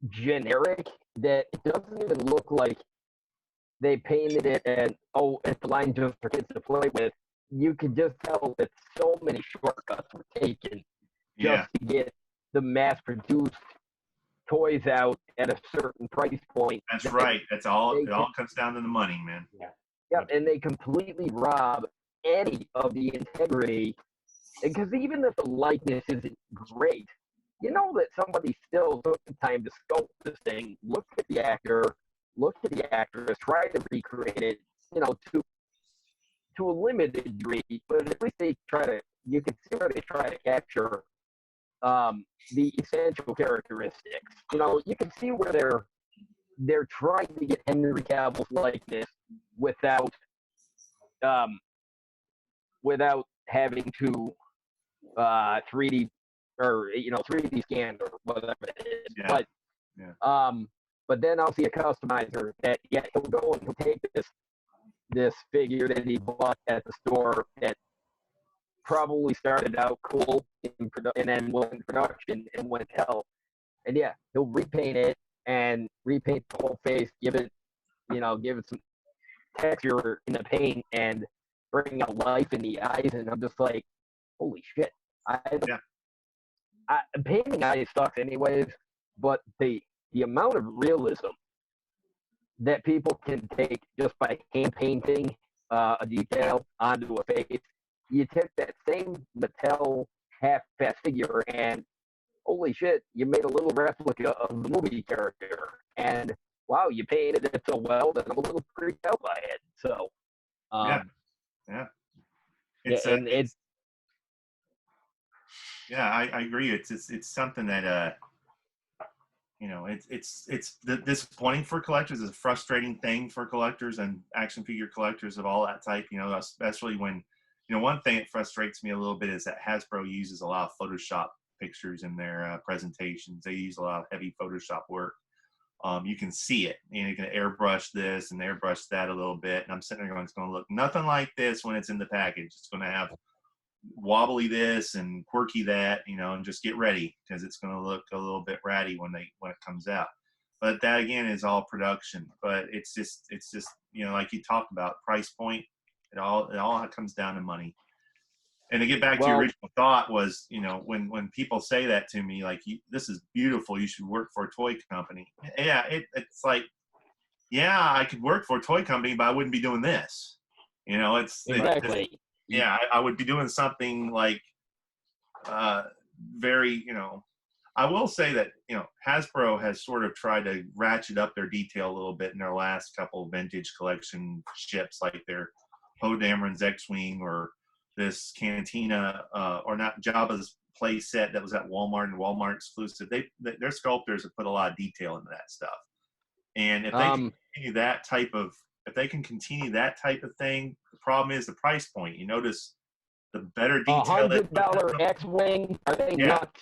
generic that it doesn't even look like they painted it and it's the line just for kids to play with. You can just tell that so many shortcuts were taken just to get the mass-produced toys out at a certain price point. That's right. That's all. It all comes down to the money, man. Yeah, and they completely rob any of the integrity. Because even if the likeness isn't great, you know that somebody still took the time to sculpt this thing, look at the actor, look at the actress, try to recreate it, to a limited degree, but at least they try to you can see where they try to capture the essential characteristics. You know, you can see where they're trying to get Henry Cavill's likeness without without having to 3D or 3D scan or whatever it is. Yeah. But then I'll see a customizer that he'll go and he'll take this figure that he bought at the store that probably started out cool and then went in production and went to hell. And yeah, he'll repaint it and repaint the whole face, give it some texture in the paint and bring out life in the eyes. And I'm just like, holy shit. Painting eyes sucks anyways, but the amount of realism that people can take just by hand painting a detail onto a face, you take that same Mattel half-fast figure and holy shit, you made a little replica of the movie character. And wow, you painted it so well that I'm a little freaked out by it. So, yeah. I agree. It's something that it's disappointing for collectors. It's a frustrating thing for collectors and action figure collectors of all that type. You know, especially when one thing that frustrates me a little bit is that Hasbro uses a lot of Photoshop pictures in their presentations. They use a lot of heavy Photoshop work. You can see it. You can airbrush this and airbrush that a little bit. And I'm sitting there going, it's going to look nothing like this when it's in the package. It's going to have wobbly this and quirky that, and just get ready because it's going to look a little bit ratty when it comes out. But that again is all production. But it's just like you talked about, price point. It all comes down to money. And to get back to your original thought was, when people say that to me, like, this is beautiful, you should work for a toy company. Yeah, it's like, yeah, I could work for a toy company, but I wouldn't be doing this. Exactly. I would be doing something like very, I will say that, Hasbro has sort of tried to ratchet up their detail a little bit in their last couple vintage collection ships, like their Poe Dameron's X-Wing or this Cantina, or not Jabba's play set that was at Walmart and Walmart exclusive. Their sculptors have put a lot of detail into that stuff. And if they can continue that type of thing, the problem is the price point. You notice the better detail. $100 X-Wing, are they nuts?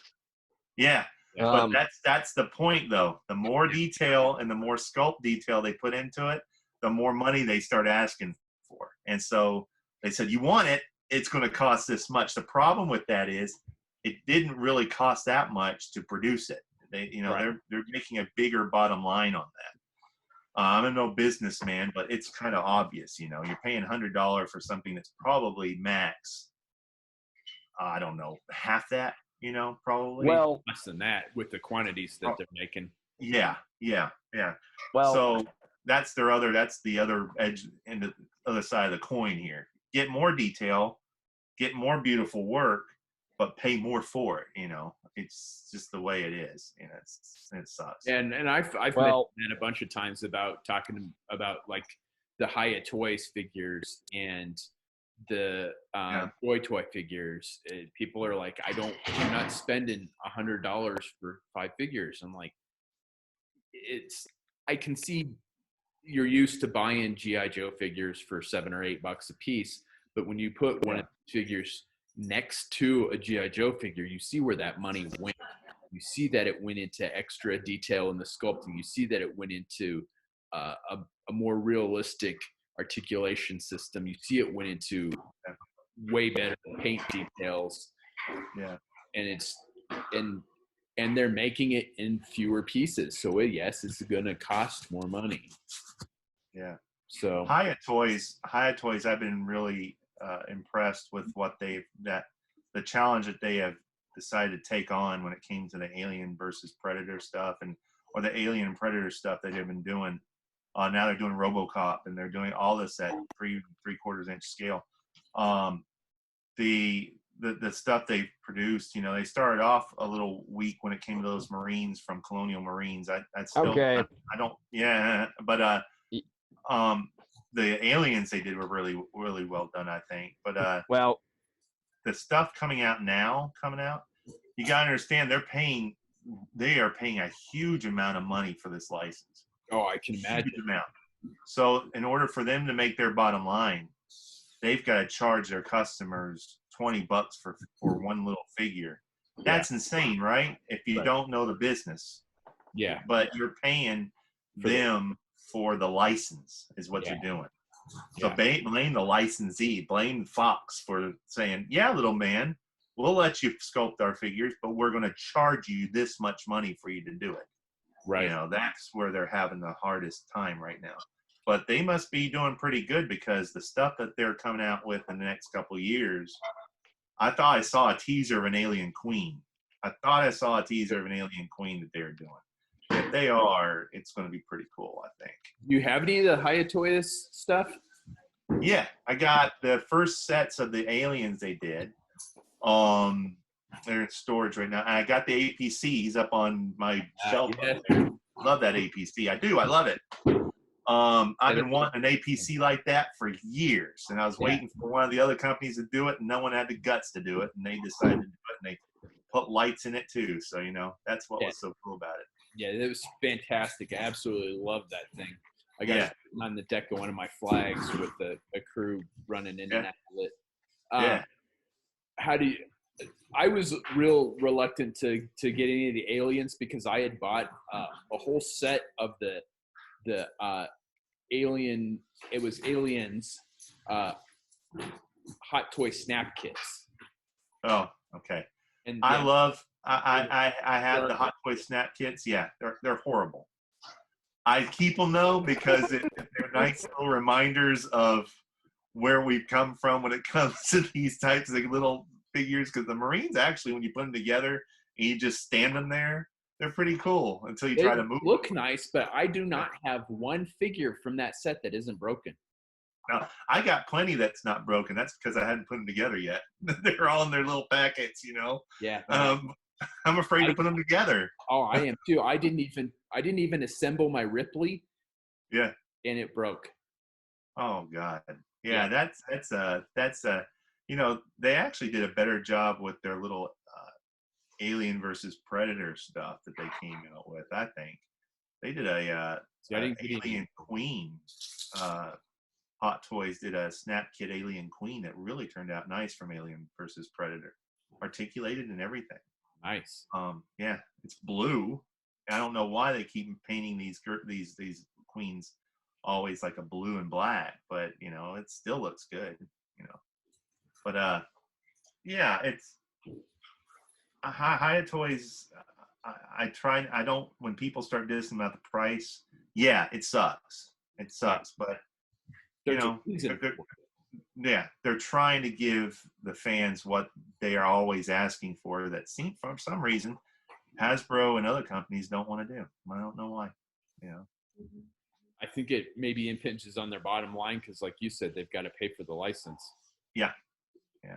Yeah. But that's the point, though. The more detail and the more sculpt detail they put into it, the more money they start asking for. And so they said, you want it, it's going to cost this much. The problem with that is it didn't really cost that much to produce it. They're making a bigger bottom line on that. I'm no businessman, but it's kind of obvious. You're paying $100 for something that's probably max, I don't know, half that. Probably. Well, less than that with the quantities that they're making. Yeah. Well, so that's the other edge and the other side of the coin here. Get more detail, get more beautiful work, but pay more for it. It's just the way it is. It sucks. And I've mentioned that a bunch of times about talking about like the Hiya Toys figures and the toy figures. People are like, I'm not spending $100 for 5 figures. I'm like, I can see you're used to buying G.I. Joe figures for $7 or $8 a piece, but when you put one of the figures next to a G.I. Joe figure, you see where that money went. You see that it went into extra detail in the sculpting. You see that it went into a more realistic articulation system. You see it went into way better paint details. Yeah. And they're making it in fewer pieces. So yes, it's going to cost more money. Yeah. So Hiya Toys, I've been really impressed with the challenge that they have decided to take on when it came to the Alien versus Predator stuff or the Alien and Predator stuff that they've been doing. Now they're doing RoboCop and they're doing all this at 3/4 inch scale. The stuff they produced, they started off a little weak when it came to those Marines from Colonial Marines. I don't, but the aliens they did were really, really well done, I think. But the stuff coming out, you got to understand they are paying a huge amount of money for this license. Oh, I can imagine. Huge amount. So in order for them to make their bottom line, they've got to charge their customers $20 for one little figure. That's insane, right? If you don't know the business. Yeah. But you're paying them for the license is what you're doing. So blame the licensee, blame Fox for saying, yeah, little man, we'll let you sculpt our figures, but we're going to charge you this much money for you to do it. Right. You know, that's where they're having the hardest time right now. But they must be doing pretty good because the stuff that they're coming out with in the next couple of years, I thought I saw a teaser of an Alien Queen. that they're doing. If they are, it's going to be pretty cool, I think. Do you have any of the Hayatoyas stuff? Yeah, I got the first sets of the aliens they did. They're in storage right now. I got the APCs up on my shelf. Yeah. Love that APC. I do. I love it. I've been wanting an APC like that for years, and I was waiting for one of the other companies to do it, and no one had the guts to do it, and they decided to do it, and they put lights in it too. So, you know, that's what was so cool about it. Yeah, it was fantastic. I absolutely loved that thing. I got it on the deck of one of my flags with a crew running in and out of it. How do you? I was real reluctant to get any of the aliens because I had bought a whole set of the alien. It was aliens hot toy snap kits. Oh, okay. And I have the hot toy snap kits. Yeah, they're horrible. I keep them though because they're nice little reminders of where we've come from when it comes to these types of little figures. Because the Marines actually, when you put them together and you just stand them there, they're pretty cool until you try to move. They look nice, but I do not have one figure from that set that isn't broken. Now, I got plenty that's not broken. That's because I hadn't put them together yet. They're all in their little packets, you know. Yeah. I'm afraid to put them together. Oh, I am too. I didn't even assemble my Ripley. Yeah. And it broke. Oh God. Yeah. That's you know, they actually did a better job with their little Alien versus Predator stuff that they came out with. I think they did Alien Queen. Hot Toys did a snap kit Alien Queen that really turned out nice from Alien versus Predator, articulated and everything. Nice. Yeah, it's blue. I don't know why they keep painting these queens always like a blue and black, but you know, it still looks good, you know. But yeah, it's High Toys. I don't, when people start dissing about the price, yeah, it sucks. But you know, they're trying to give the fans what they are always asking for. That seems, for some reason, Hasbro and other companies don't want to do. I don't know why. You know, I think it maybe impinges on their bottom line because, like you said, they've got to pay for the license. Yeah.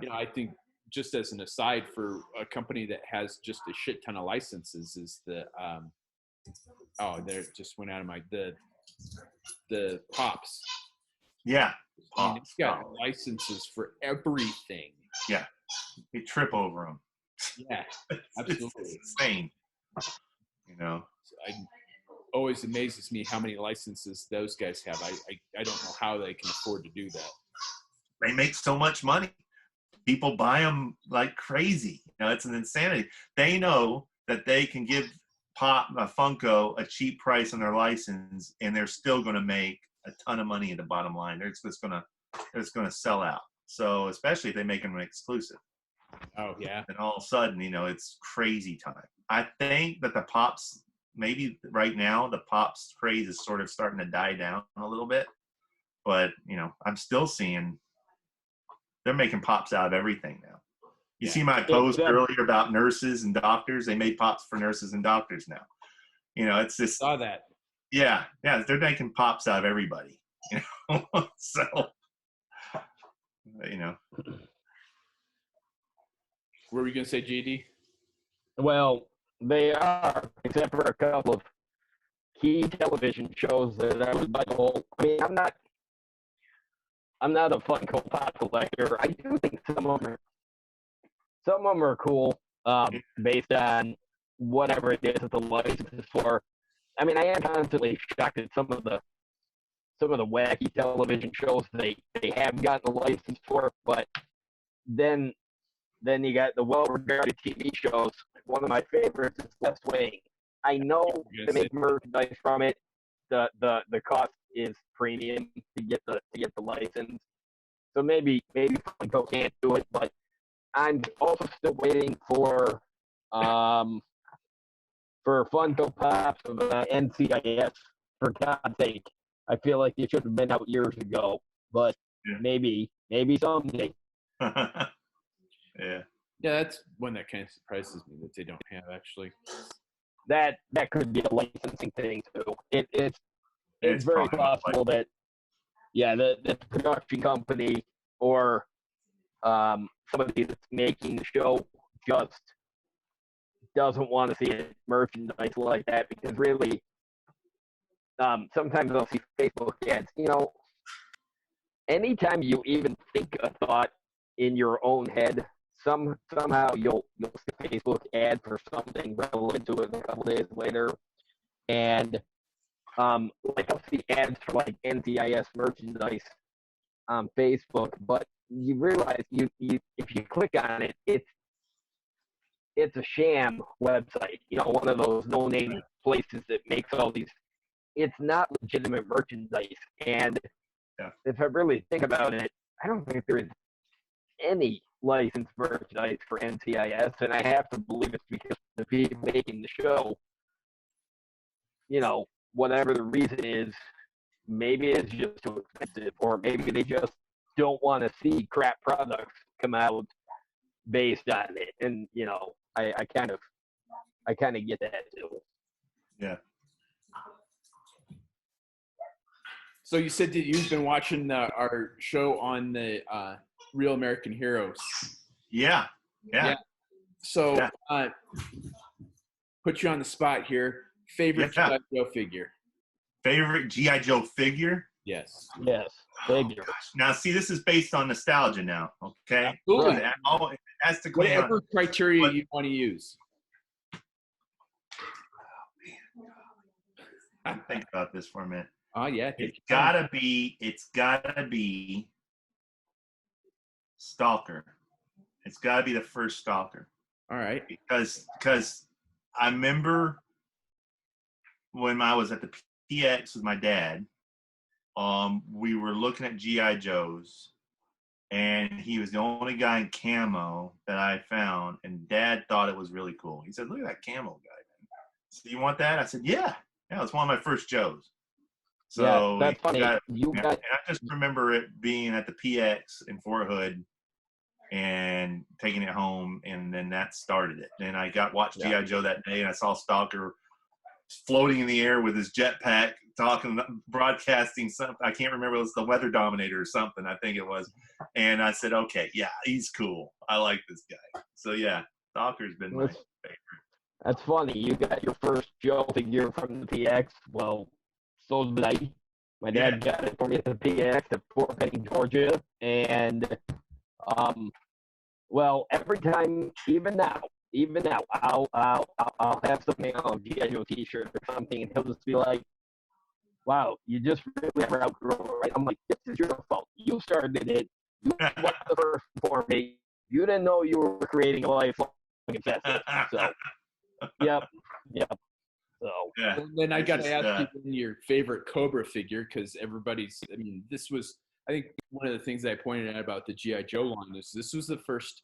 You know, I think just as an aside, for a company that has just a shit ton of licenses, is the there just went out of my the Pops. Yeah. I mean, it's got licenses for everything. Yeah. You trip over them. Yeah, absolutely. It's insane. You know, it always amazes me how many licenses those guys have. I don't know how they can afford to do that. They make so much money. People buy them like crazy. You know, it's an insanity. They know that they can give Funko a cheap price on their license, and they're still going to make a ton of money at the bottom line. It's going to sell out. So especially if they make them an exclusive. Oh yeah. And all of a sudden, you know, it's crazy time. I think that the Pops, maybe right now, the Pops craze is sort of starting to die down a little bit. But, you know, I'm still seeing they're making Pops out of everything now. You see my post earlier about nurses and doctors? They made Pops for nurses and doctors now. You know, it's just. Saw that. Yeah, they're making Pops out of everybody. You know, so, you know. What were we gonna say, GD? Well, they are, except for a couple of key television shows that I would like to hold. I mean, I'm not a Funko Pop collector. I do think some of them some of them are cool, based on whatever it is that the license is for. I mean, I am constantly shocked at some of the wacky television shows they have gotten a license for, but then you got the well-regarded TV shows. One of my favorites is West Wing. I know to make merchandise from it, the cost is premium to get the license. So maybe Funko can't do it, but I'm also still waiting for Funko Pops of NCIS. For God's sake, I feel like it should have been out years ago, but maybe someday. Yeah. Yeah, that's one that kind of surprises me that they don't have actually. That could be a licensing thing too. It's very possible that the production company or somebody that's making the show just doesn't want to see it merchandise like that, because really sometimes I'll see Facebook ads. You know, anytime you even think a thought in your own head, somehow you'll see a Facebook ad for something relevant to it a couple days later, and like I'll see ads for like NCIS merchandise on Facebook, but you realize you if you click on it, it's a sham website. You know, one of those no-name places that makes all these. It's not legitimate merchandise, and if I really think about it, I don't think there is any licensed merchandise for NCIS, and I have to believe it's because the people making the show, you know, whatever the reason is, maybe it's just too expensive, or maybe they just don't want to see crap products come out based on it. And you know, I kind of get that too. Yeah. So you said that you've been watching our show on the Real American Heroes. Yeah. So put you on the spot here. Favorite G.I. Joe figure? Favorite G.I. Joe figure? Yes. Figure. Now, see, this is based on nostalgia now, okay? Absolutely. It has to Whatever criteria you want to use. Think about this for a minute. Oh, yeah. It's gotta be Stalker. It's gotta be the first Stalker. All right. Because I remember when I was at the PX with my dad, we were looking at G.I. Joes, and he was the only guy in camo that I found, and Dad thought it was really cool. He said, "Look at that camo guy. So you want that?" I said, "Yeah, it's one of my first Joes." So that's funny. and I just remember it being at the PX in Fort Hood and taking it home, and then that started it. And I watched G.I. Joe that day, and I saw Stalker floating in the air with his jetpack, broadcasting something. I can't remember. It was the Weather Dominator or something, I think it was. And I said, okay, yeah, he's cool. I like this guy. So yeah, Stalker's been my favorite. That's funny. You got your first Joe figure from the PX. Well, so did I. My dad got it for me at the PX at Fort Benning, Georgia. And well, every time, even now, I'll have something on a G.I. Joe t-shirt or something, and he'll just be like, "Wow, you just really never outgrow it, right?" I'm like, "This is your fault. You started it. You was the first for me. You didn't know you were creating a lifelong investment." So, yep. So, and then I got to ask you your favorite Cobra figure, because this was, I think, one of the things that I pointed out about the G.I. Joe line is this was the first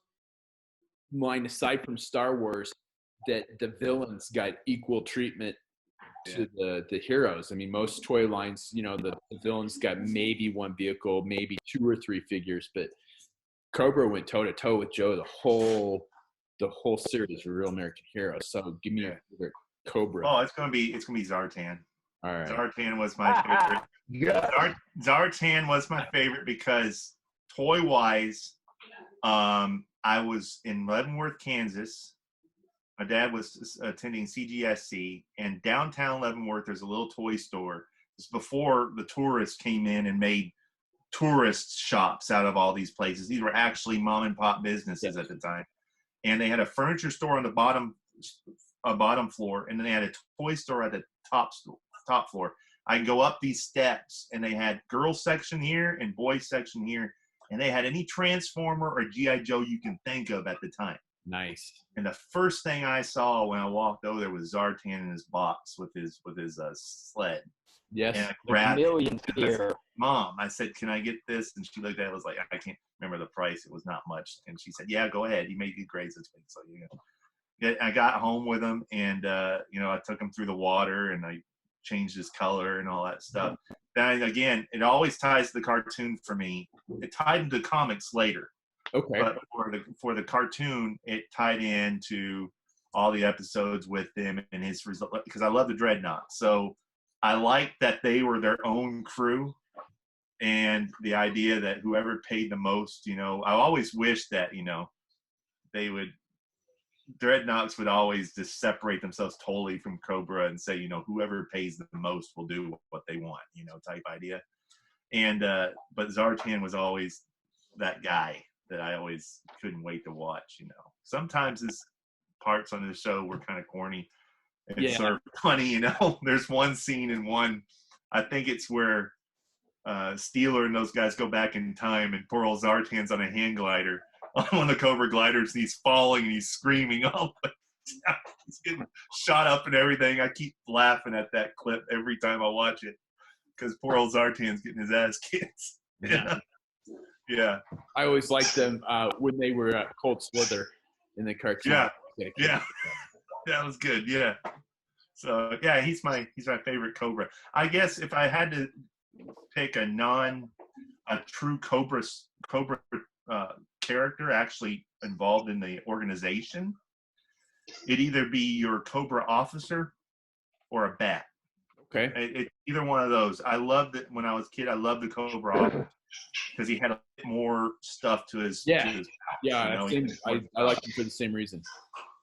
line, aside from Star Wars, that the villains got equal treatment to the heroes. I mean, most toy lines, the villains got maybe one vehicle, maybe 2 or 3 figures, but Cobra went toe to toe with Joe the whole series of Real American Heroes. So give me a favorite Cobra. Oh, it's gonna be Zartan. All right. Zartan was my favorite. Zartan was my favorite because toy wise, I was in Leavenworth, Kansas. My dad was attending CGSC, and downtown Leavenworth, there's a little toy store. It's before the tourists came in and made tourist shops out of all these places. These were actually mom and pop businesses at the time. and they had a furniture store on the bottom floor, and then they had a toy store at the top floor. I go up these steps, and they had girls section here and boys section here, and they had any Transformer or GI Joe you can think of at the time. Nice. And the first thing I saw when I walked over there was Zartan in his box with his sled. Yes. And I grabbed Millions here. Mom, I said, can I get this? And she looked at it, was like, I can't remember the price. It was not much. And she said, yeah, go ahead. You made good grades this week. So, I got home with him, and, I took him through the water, and I changed his color and all that stuff. Then, again, it always ties to the cartoon for me. It tied into comics later. Okay. But for the cartoon, it tied into all the episodes with him and his result, because I love the Dreadnoughts. So I like that they were their own crew, and the idea that whoever paid the most, I always wish that, Dreadnoughts would always just separate themselves totally from Cobra and say, whoever pays the most will do what they want, type idea. And, but Zartan was always that guy that I always couldn't wait to watch, Sometimes his parts on the show were kind of corny and sort of funny, There's one scene in I think it's where Steeler and those guys go back in time, and poor old Zartan's on a hang glider, on one of the Cobra gliders, and he's falling and he's screaming. He's getting shot up and everything. I keep laughing at that clip every time I watch it, because poor old Zartan's getting his ass kicked. Yeah. I always liked them when they were Cold Slither in the cartoon. Yeah. That was good. Yeah. So he's my favorite Cobra. I guess if I had to pick a true Cobra character actually involved in the organization, it'd either be your Cobra officer or a bat. Okay. Either one of those. I loved it when I was a kid. I loved the Cobra officer because he had a bit more stuff to his. Yeah. To his house, I like him for the same reason.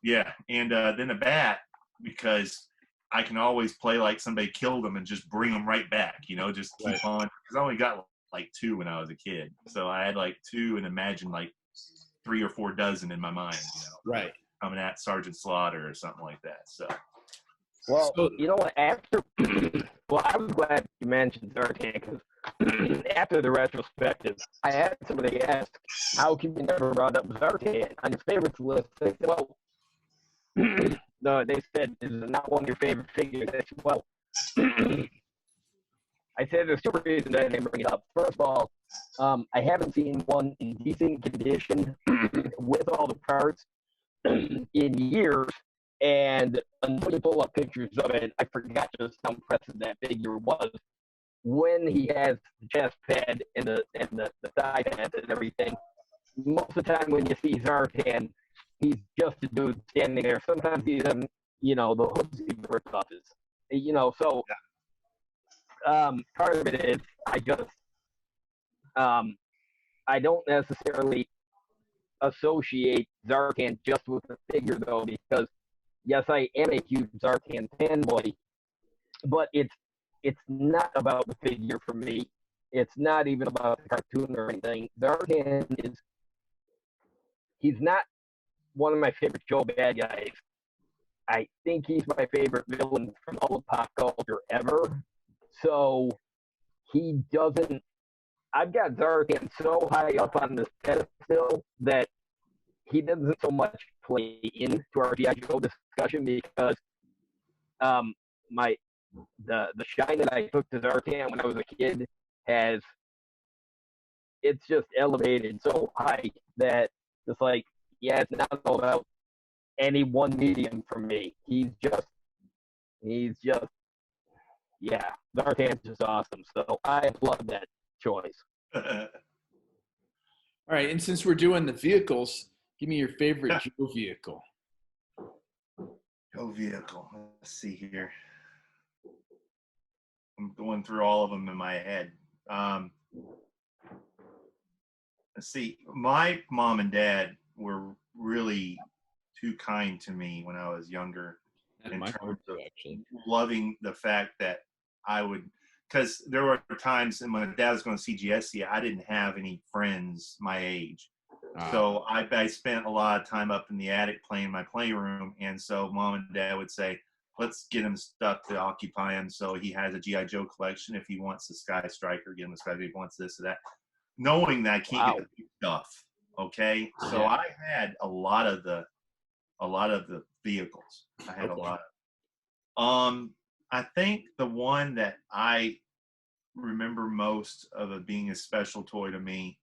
Yeah, and then a bat, because I can always play like somebody killed him and just bring them right back. Just keep on. Because I only got like 2 when I was a kid, so I had like 2 and imagine like 3 or 4 dozen in my mind. Right. Coming at Sergeant Slaughter or something like that. So. Well, you know what? After, I was glad you mentioned Zartan, because after the retrospective, I had somebody ask, "How come you never brought up Zartan on your favorites list?" I said, well, no, they said, "Is it not one of your favorite figures?" I said, well, I said there's 2 reasons I didn't bring it up. First of all, I haven't seen one in decent condition with all the parts in years. And until you pull up pictures of it, I forgot just how impressive that figure was. When he has the chest pad and the thigh pads and everything, most of the time when you see Zartan, he's just a dude standing there. Sometimes he's in, the hoods he ripped off his, So part of it is I just I don't necessarily associate Zartan just with the figure though, because yes, I am a huge Zartan fanboy, but it's not about the figure for me. It's not even about the cartoon or anything. Zartan he's not one of my favorite Joe bad guys. I think he's my favorite villain from all of pop culture ever. So he doesn't, I've got Zartan so high up on this pedestal that he doesn't so much play into our G.I. Joe discussion, because the shine that I took to Zartan when I was a kid it's just elevated so high that it's like, it's not all about any one medium for me. He's just Zartan's just awesome. So I applaud that choice. All right, and since we're doing the vehicles, give me your favorite Joe vehicle. Joe vehicle. Let's see here. I'm going through all of them in my head. Let's see. My mom and dad were really too kind to me when I was younger. In terms of loving the fact that I would, because there were times when my dad was going to see GSC, I didn't have any friends my age. So I spent a lot of time up in the attic playing my playroom, and so Mom and Dad would say, let's get him stuff to occupy him. So he has a G.I. Joe collection. If he wants the Sky Striker, get him the Sky Striker. If he wants this or that. Knowing that I can't get the big stuff. Okay. So I had a lot of the vehicles. I had a lot of I think the one that I remember most of it being a special toy to me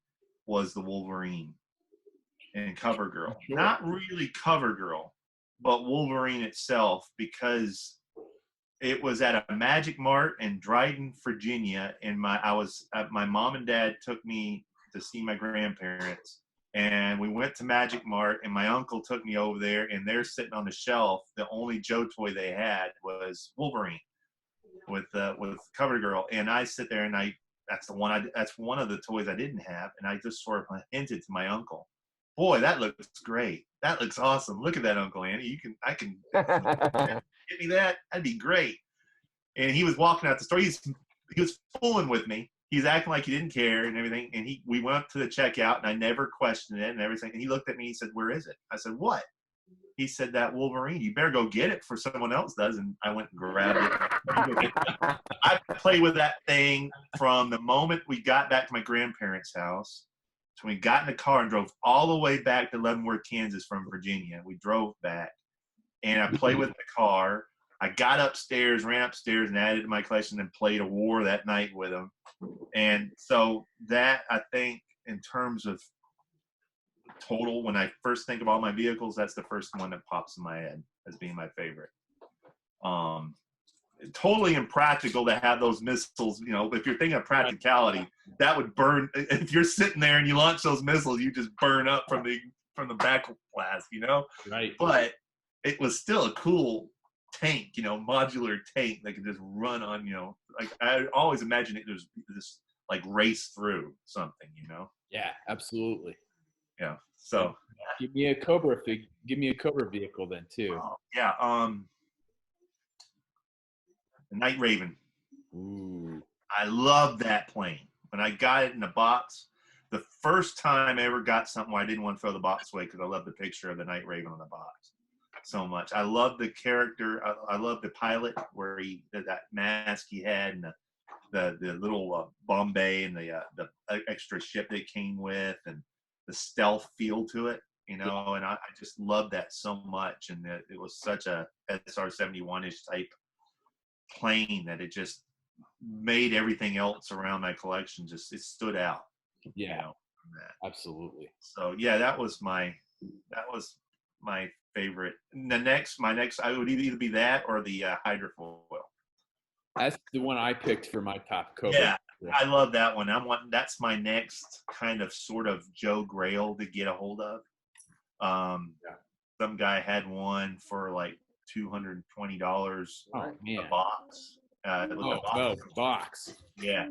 was the Wolverine and CoverGirl. Sure. Not really CoverGirl, but Wolverine itself, because it was at a Magic Mart in Dryden, Virginia, and my mom and dad took me to see my grandparents, and we went to Magic Mart, and my uncle took me over there, and they're sitting on the shelf. The only Joe toy they had was Wolverine with CoverGirl, and I sit there and that's one of the toys I didn't have, and I just sort of hinted to my uncle, boy, that looks great. That looks awesome. Look at that, Uncle Andy. I can get me that. That'd be great. And he was walking out the store. He was fooling with me. He's acting like he didn't care and everything. And we went up to the checkout, and I never questioned it and everything. And he looked at me. He said, "Where is it?" I said, "What?" He said, "That Wolverine. You better go get it before someone else does." And I went and grabbed it. I played with that thing from the moment we got back to my grandparents' house. So we got in the car and drove all the way back to Leavenworth, Kansas from Virginia. We drove back, and I played with the car. I got upstairs, ran upstairs, and added to my collection and played a war that night with him. And so that, I think, in terms of total, when I first think of all my vehicles, that's the first one that pops in my head as being my favorite. Totally impractical to have those missiles. You know, if you're thinking of practicality, that would burn. If you're sitting there and you launch those missiles, you just burn up from the back blast, you know? Right. But it was still a cool tank, you know, modular tank that could just run on, you know, like I always imagine it was this like race through something, you know? Yeah, absolutely. Yeah. So give me a Cobra vehicle then too. Yeah. The Night Raven. Ooh. I love that plane. When I got it in the box, the first time I ever got something where I didn't want to throw the box away because I love the picture of the Night Raven on the box so much. I love the character. I love the pilot where that mask he had, and the little Bombay and the extra ship that it came with, and the stealth feel to it, you know. And I just love that so much. And it was such a SR-71-ish type plane that it just made everything else around my collection it stood out. Yeah, you know, absolutely. So yeah, that was my favorite. My next, I would either be that or the hydrofoil. That's the one I picked for my top Cobra. Yeah, I love that one. That's my next kind of sort of Joe Grail to get a hold of. Some guy had one for like $220 a box. Box. Yeah.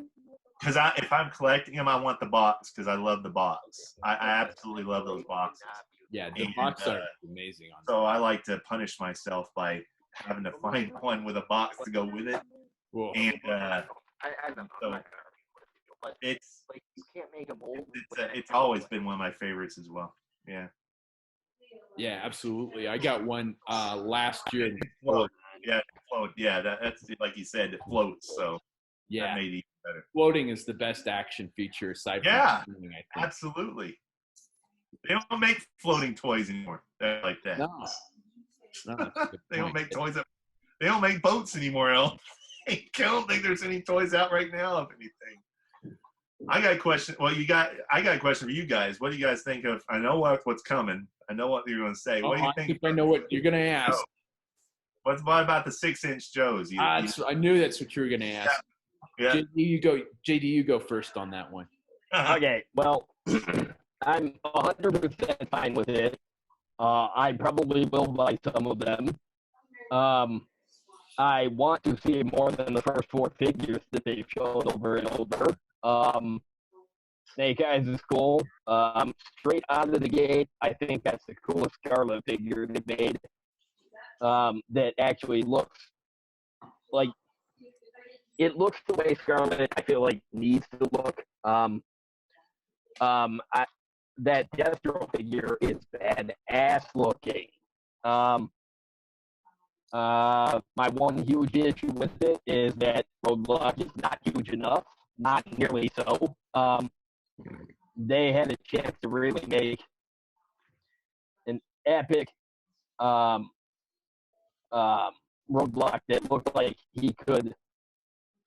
Because if I'm collecting them, I want the box because I love the box. I absolutely love those boxes. Yeah, the box are amazing. So I like to punish myself by having to find one with a box to go with it. Cool. And so it's like you can't make them old. It's always been one of my favorites as well. Yeah. Yeah, absolutely. I got one last year. Yeah, float. Yeah, that's like you said, it floats. So yeah, that made it even better. Floating is the best action feature aside from swimming, I think. Absolutely. They don't make floating toys anymore like that. No, they don't make toys. They don't make boats anymore. I don't think there's any toys out right now of anything. I got a question. Well, I got a question for you guys. What do you guys think of? I know what's coming. I know what you're going to say. What do you think? I know what you're going to ask. What about the 6-inch Joes? I knew that's what you were going to ask. Yeah. JD, you go first on that one. Okay. Well, I'm 100% fine with it. I probably will buy some of them. I want to see more than the first 4 figures that they've shown over and over. Snake Eyes is cool. Straight out of the gate, I think that's the coolest Scarlet figure they made. That actually looks like it looks the way Scarlet, I feel like, needs to look. that Destro figure is badass looking. My one huge issue with it is that Roadblock is not huge enough, not nearly so. They had a chance to really make an epic Roadblock that looked like he could,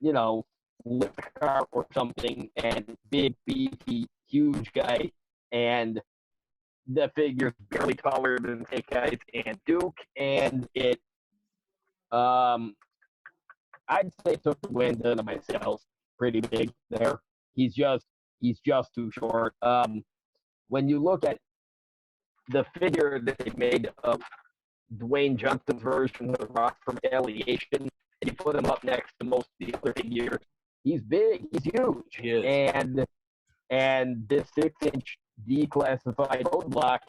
you know, lift a car or something, and big, beefy, huge guy, and the figure's barely taller than Snake Eyes and Duke, and it, I'd say it took the wind out of my sails pretty big there. He's just too short. When you look at the figure that they made of Dwayne Johnson's version of the Rock from Alienation, and you put him up next to most of the other figures, he's big, he's huge. He is. And this 6-inch declassified Roadblock,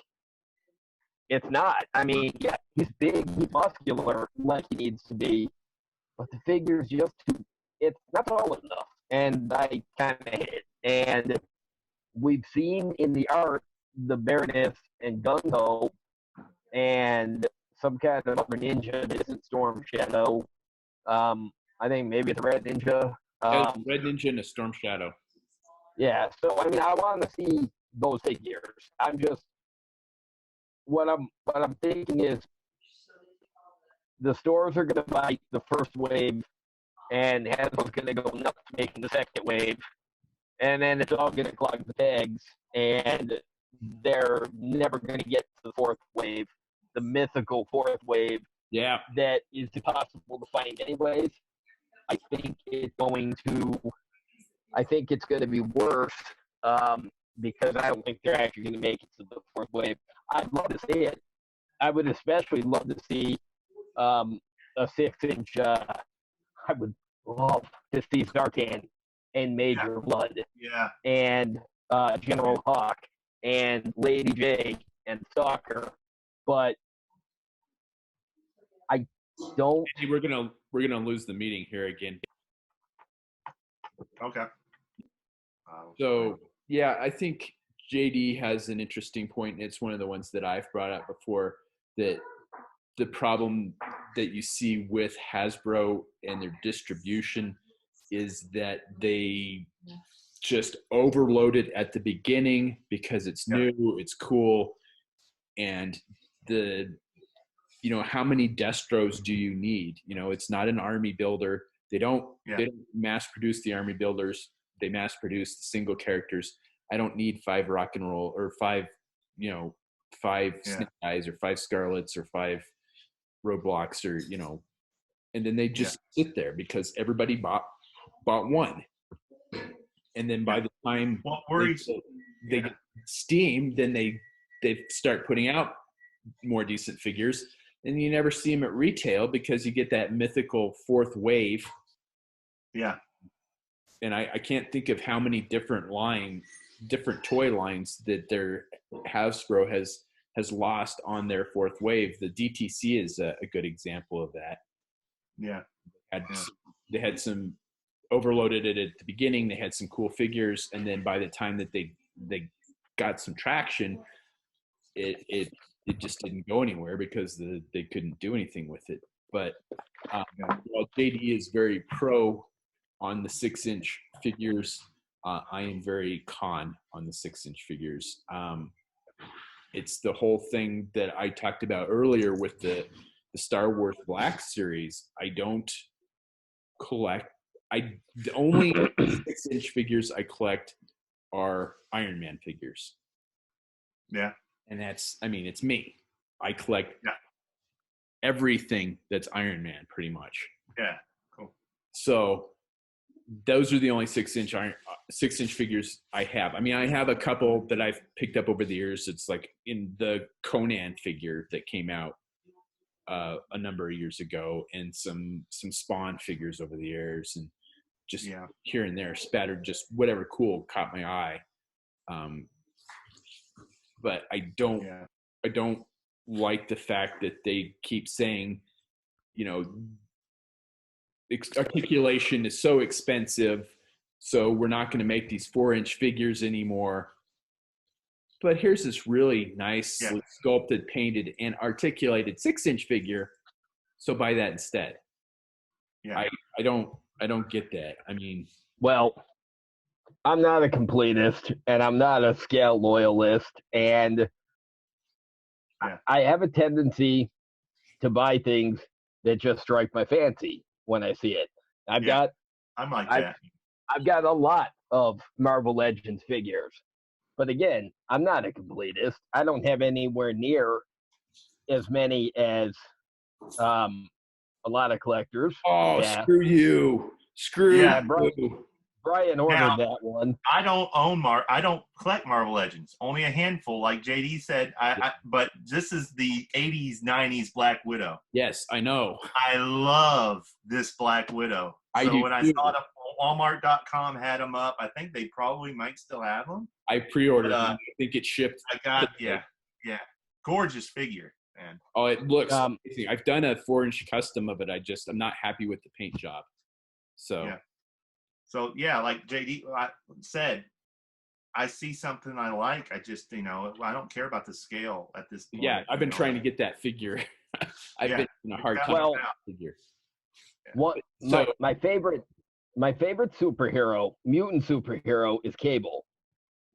it's not. I mean, yeah, he's big, he's muscular like he needs to be, but the figure's just too, it's not tall enough. And I kind of hate it. And we've seen in the art the Baroness and Gung-Ho and some kind of other ninja that isn't Storm Shadow. I think maybe it's Red Ninja. Red Ninja and a Storm Shadow. Yeah, so I mean, I want to see those figures. I'm just, what I'm thinking is, the stores are going to buy the first wave, and Hasbro's going to go nuts making the second wave, and then it's all going to clog the tags, and they're never going to get to the fourth wave, the mythical fourth wave. Yeah. That is impossible to find anyways. I think it's going to be worse, because I don't think they're actually going to make it to the fourth wave. I'd love to see it. I would especially love to see a 6-inch. I would love to see Zartan and Major Blood. Yeah. And General Hawk and Lady J and Stalker, but I don't. Hey, we're gonna lose the meeting here again. Okay. So yeah, I think JD has an interesting point, and it's one of the ones that I've brought up before, that the problem that you see with Hasbro and their distribution is that they just overload it at the beginning because it's new, it's cool, and how many Destros do you need? It's not an army builder. They don't mass produce the army builders. They mass produce the single characters. I don't need 5 rock and roll or 5 Snake Eyes or 5 Scarlets or 5 Roadblocks or, and then they just sit there because everybody bought one. And then by the time they get steam, then they start putting out more decent figures, and you never see them at retail because you get that mythical fourth wave. Yeah. And I can't think of how many different toy lines that their Hasbro has lost on their fourth wave. The DTC is a good example of that. Yeah. They had some overloaded it at the beginning. They had some cool figures, and then by the time that they got some traction, it just didn't go anywhere because they couldn't do anything with it. But while JD is very pro on the 6-inch figures, I am very con on the 6-inch figures. It's the whole thing that I talked about earlier with the Star Wars Black series. I don't collect. The only 6-inch figures I collect are Iron Man figures. Yeah. And it's me. I collect everything that's Iron Man, pretty much. Yeah, cool. So those are the only 6-inch figures I have. I mean, I have a couple that I've picked up over the years. It's like in the Conan figure that came out a number of years ago, and some Spawn figures over the years, and just here and there spattered, just whatever cool caught my eye. But I don't like the fact that they keep saying, articulation is so expensive, so we're not going to make these 4-inch figures anymore. but here's this really nice, Yeah. sculpted, painted, and articulated 6-inch figure. So buy that instead. Yeah. I don't get that. I mean, Well, I'm not a completist, and I'm not a scale loyalist, and Yeah. I have a tendency to buy things that just strike my fancy when I see it. I've Yeah. got I'm like I've, that. I've got a lot of Marvel Legends figures, but again, I'm not a completist. I don't have anywhere near as many as a lot of collectors. oh, Yeah, screw you. Screw Yeah. you. Brian ordered Now, that one. I don't collect Marvel Legends. Only a handful, like JD said. But this is the 80s, 90s Black Widow. Yes, I know. I love this Black Widow. I So do when I too. saw the Walmart.com had them up, I think they probably might still have them. I pre-ordered But, them. I think it shipped. I got, yeah. Gorgeous figure, man. Oh, it looks Um, amazing. I've done a 4-inch custom of it. I'm not happy with the paint job. So Yeah. So, yeah, like JD said, I see something I like. I just, I don't care about the scale at this point. yeah, I've been trying to get that figure. I've been in a hard time Well, with that figure. What So- my favorite superhero, mutant superhero, is Cable.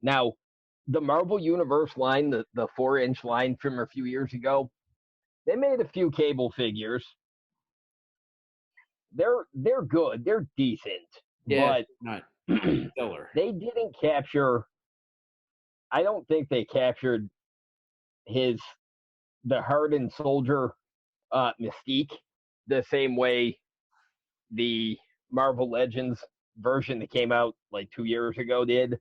Now, the Marvel Universe line, the 4-inch line from a few years ago, they made a few Cable figures. They're good, they're decent, Yeah, but not stellar. they didn't capture. I don't think they captured the hardened soldier mystique the same way the Marvel Legends version that came out like 2 years ago did.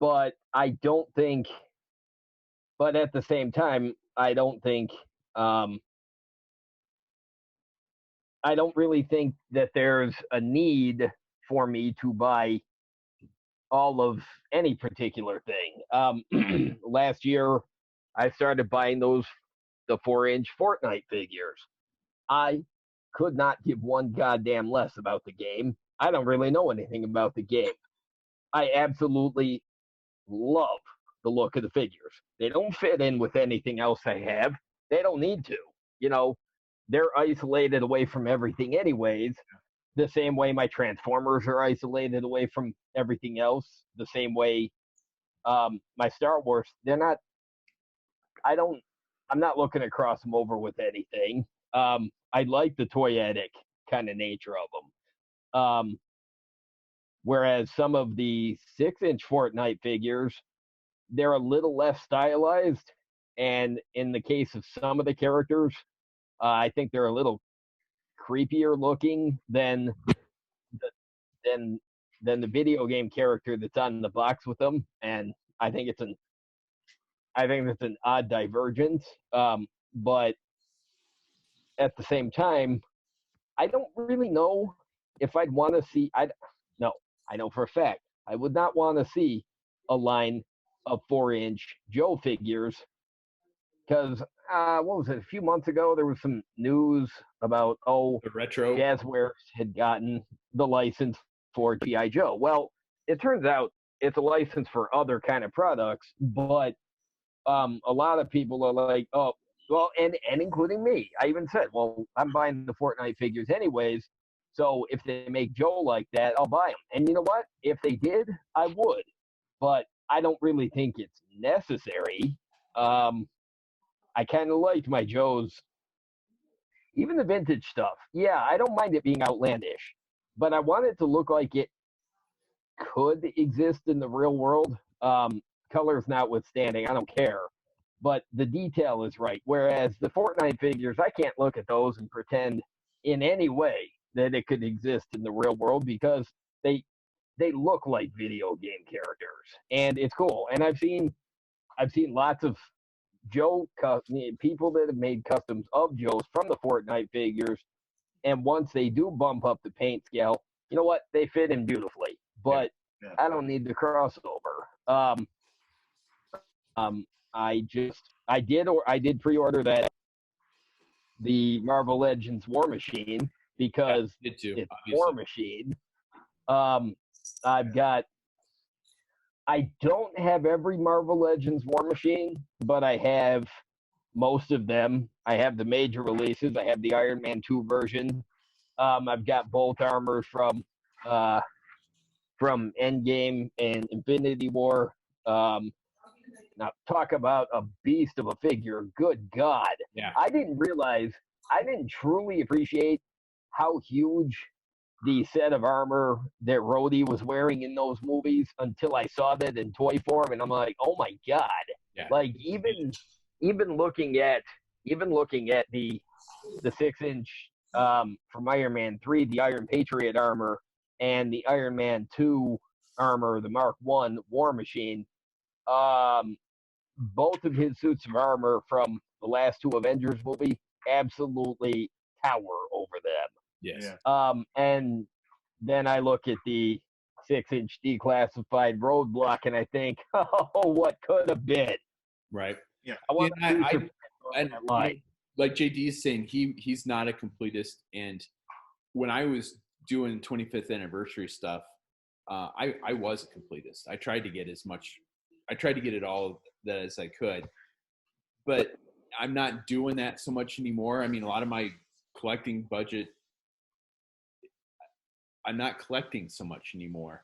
But I don't think. But at the same time, I don't think. I don't really think that there's a need for me to buy all of any particular thing. Last year, I started buying the 4-inch Fortnite figures. I could not give one goddamn less about the game. I don't really know anything about the game. I absolutely love the look of the figures. They don't fit in with anything else I have. They don't need to. They're isolated away from everything anyways. The same way my Transformers are isolated away from everything else. The same way my Star Wars, they're not. I'm not looking to cross them over with anything. I like the toyetic kind of nature of them. Whereas some of the 6-inch Fortnite figures, they're a little less stylized. And in the case of some of the characters, I think they're a little creepier looking than the video game character that's on the box with them. And I think it's an odd divergence. But at the same time, I don't really know if I'd want to see. I know for a fact I would not want to see a line of 4-inch Joe figures because what was it? A few months ago, there was some news about The retro. Jazzwares had gotten the license for G.I. Joe. Well, it turns out it's a license for other kind of products, but a lot of people are like, oh, well, and including me. I even said, well, I'm buying the Fortnite figures anyways. So if they make Joe like that, I'll buy them. And you know what? If they did, I would. But I don't really think it's necessary. I kind of liked my Joes, even the vintage stuff. Yeah, I don't mind it being outlandish, but I want it to look like it could exist in the real world. Colors notwithstanding, I don't care. But the detail is right. Whereas the Fortnite figures, I can't look at those and pretend in any way that it could exist in the real world because they look like video game characters, and it's cool. And I've seen lots of Joe people that have made customs of Joes from the Fortnite figures, and once they do bump up the paint scale, you know what? They fit in beautifully. But Yeah. I don't need the crossover. I did pre-order that the Marvel Legends War Machine because Did too, it's obviously. War Machine. I've got I don't have every Marvel Legends War Machine, but I have most of them. I have the major releases. I have the Iron Man 2 version. I've got both armors from Endgame and Infinity War. Now, talk about a beast of a figure. Good God. Yeah. I didn't truly appreciate how huge the set of armor that Rhodey was wearing in those movies until I saw that in toy form, and I'm like, oh my God. Yeah. Like even looking at the 6-inch from Iron Man 3, the Iron Patriot armor, and the Iron Man 2 armor, the Mark 1 War Machine, both of his suits of armor from the last 2 Avengers movie absolutely tower over them. Yes. Yeah. And then I look at the 6-inch declassified Roadblock and I think, oh, what could have been. Right. Yeah. I want and like JD is saying, he's not a completist. And when I was doing 25th anniversary stuff, I was a completist. I tried to get it all that as I could, but I'm not doing that so much anymore. I mean, a lot of my collecting budget, I'm not collecting so much anymore.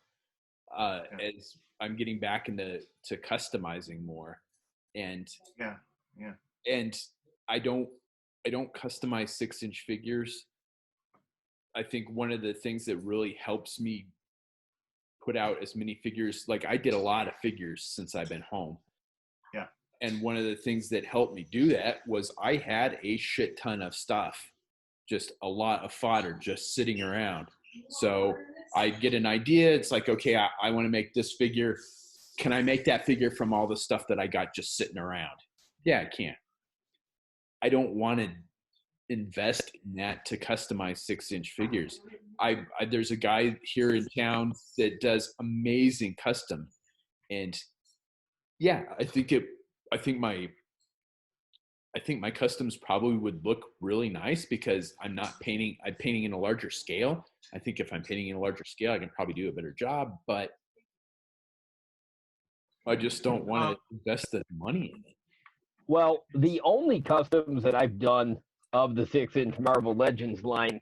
As I'm getting back into customizing more, and and I don't customize 6-inch figures. I think one of the things that really helps me put out as many figures, like I did a lot of figures since I've been home. Yeah. And one of the things that helped me do that was I had a shit ton of stuff, just a lot of fodder just sitting around. So I get an idea. It's like, okay, I want to make this figure. Can I make that figure from all the stuff that I got just sitting around? Yeah, I can. I don't want to invest in that to customize 6-inch figures. There's a guy here in town that does amazing custom, and yeah, I think my customs probably would look really nice because I'm painting in a larger scale. I think if I'm painting in a larger scale, I can probably do a better job, but I just don't want to invest the money in it. Well, the only customs that I've done of the 6-inch Marvel Legends line,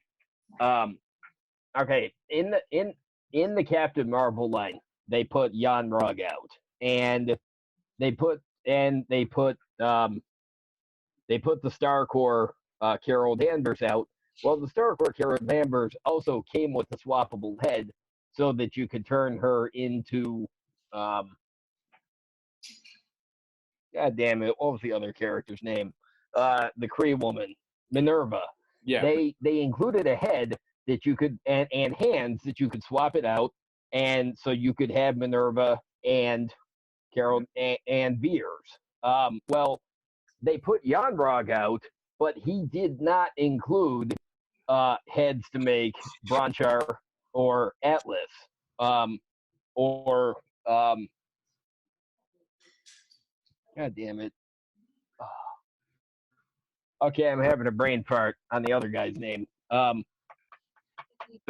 okay, in the Captain Marvel line, they put Jan Rug out, and they put the Star Corps Carol Danvers out. Well, the Star Corps Carol Danvers also came with a swappable head, so that you could turn her into God damn it, what was the other character's name? The Kree woman, Minerva. Yeah. They included a head that you could and hands that you could swap it out, and so you could have Minerva and Carol and Veers. Well, they put Yanrog out, but he did not include heads to make Bronchar or Atlas or God damn it. Okay, I'm having a brain fart on the other guy's name. The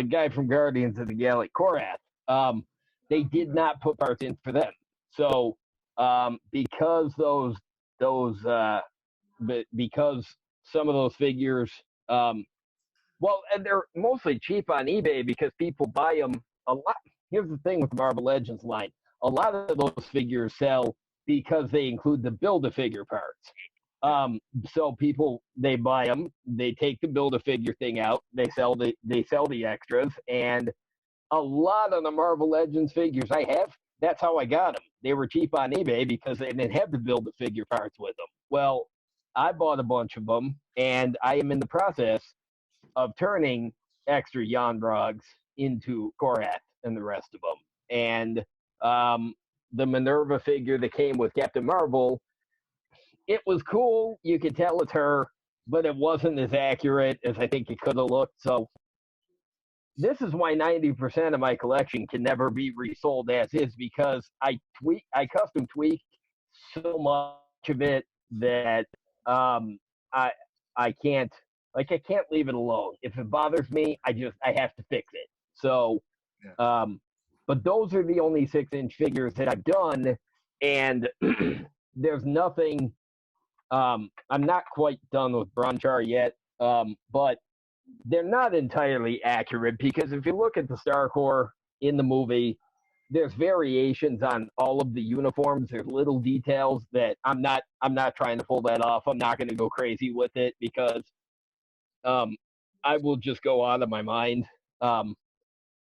guy from Guardians of the Galaxy, Korath. They did not put parts in for them. So because because some of those figures, well, and they're mostly cheap on eBay because people buy them a lot. Here's the thing with the Marvel Legends line: a lot of those figures sell because they include the Build-A-Figure parts. So people, they buy them, they take the Build-A-Figure thing out, they sell the extras, and a lot of the Marvel Legends figures I have, that's how I got them. They were cheap on eBay because they didn't have the Build-A-Figure parts with them. Well, I bought a bunch of them, and I am in the process of turning extra Yonbrogs into Korath and the rest of them. And the Minerva figure that came with Captain Marvel, it was cool. You could tell it's her, but it wasn't as accurate as I think it could have looked. So this is why 90% of my collection can never be resold as is, because I custom tweak so much of it that I can't leave it alone. If it bothers me, I have to fix it. So But those are the only 6-inch figures that I've done, and there's nothing. I'm not quite done with Bronchar yet, but they're not entirely accurate because if you look at the Star Corps in the movie, there's variations on all of the uniforms. There's little details that I'm not trying to pull that off. I'm not going to go crazy with it because I will just go out of my mind.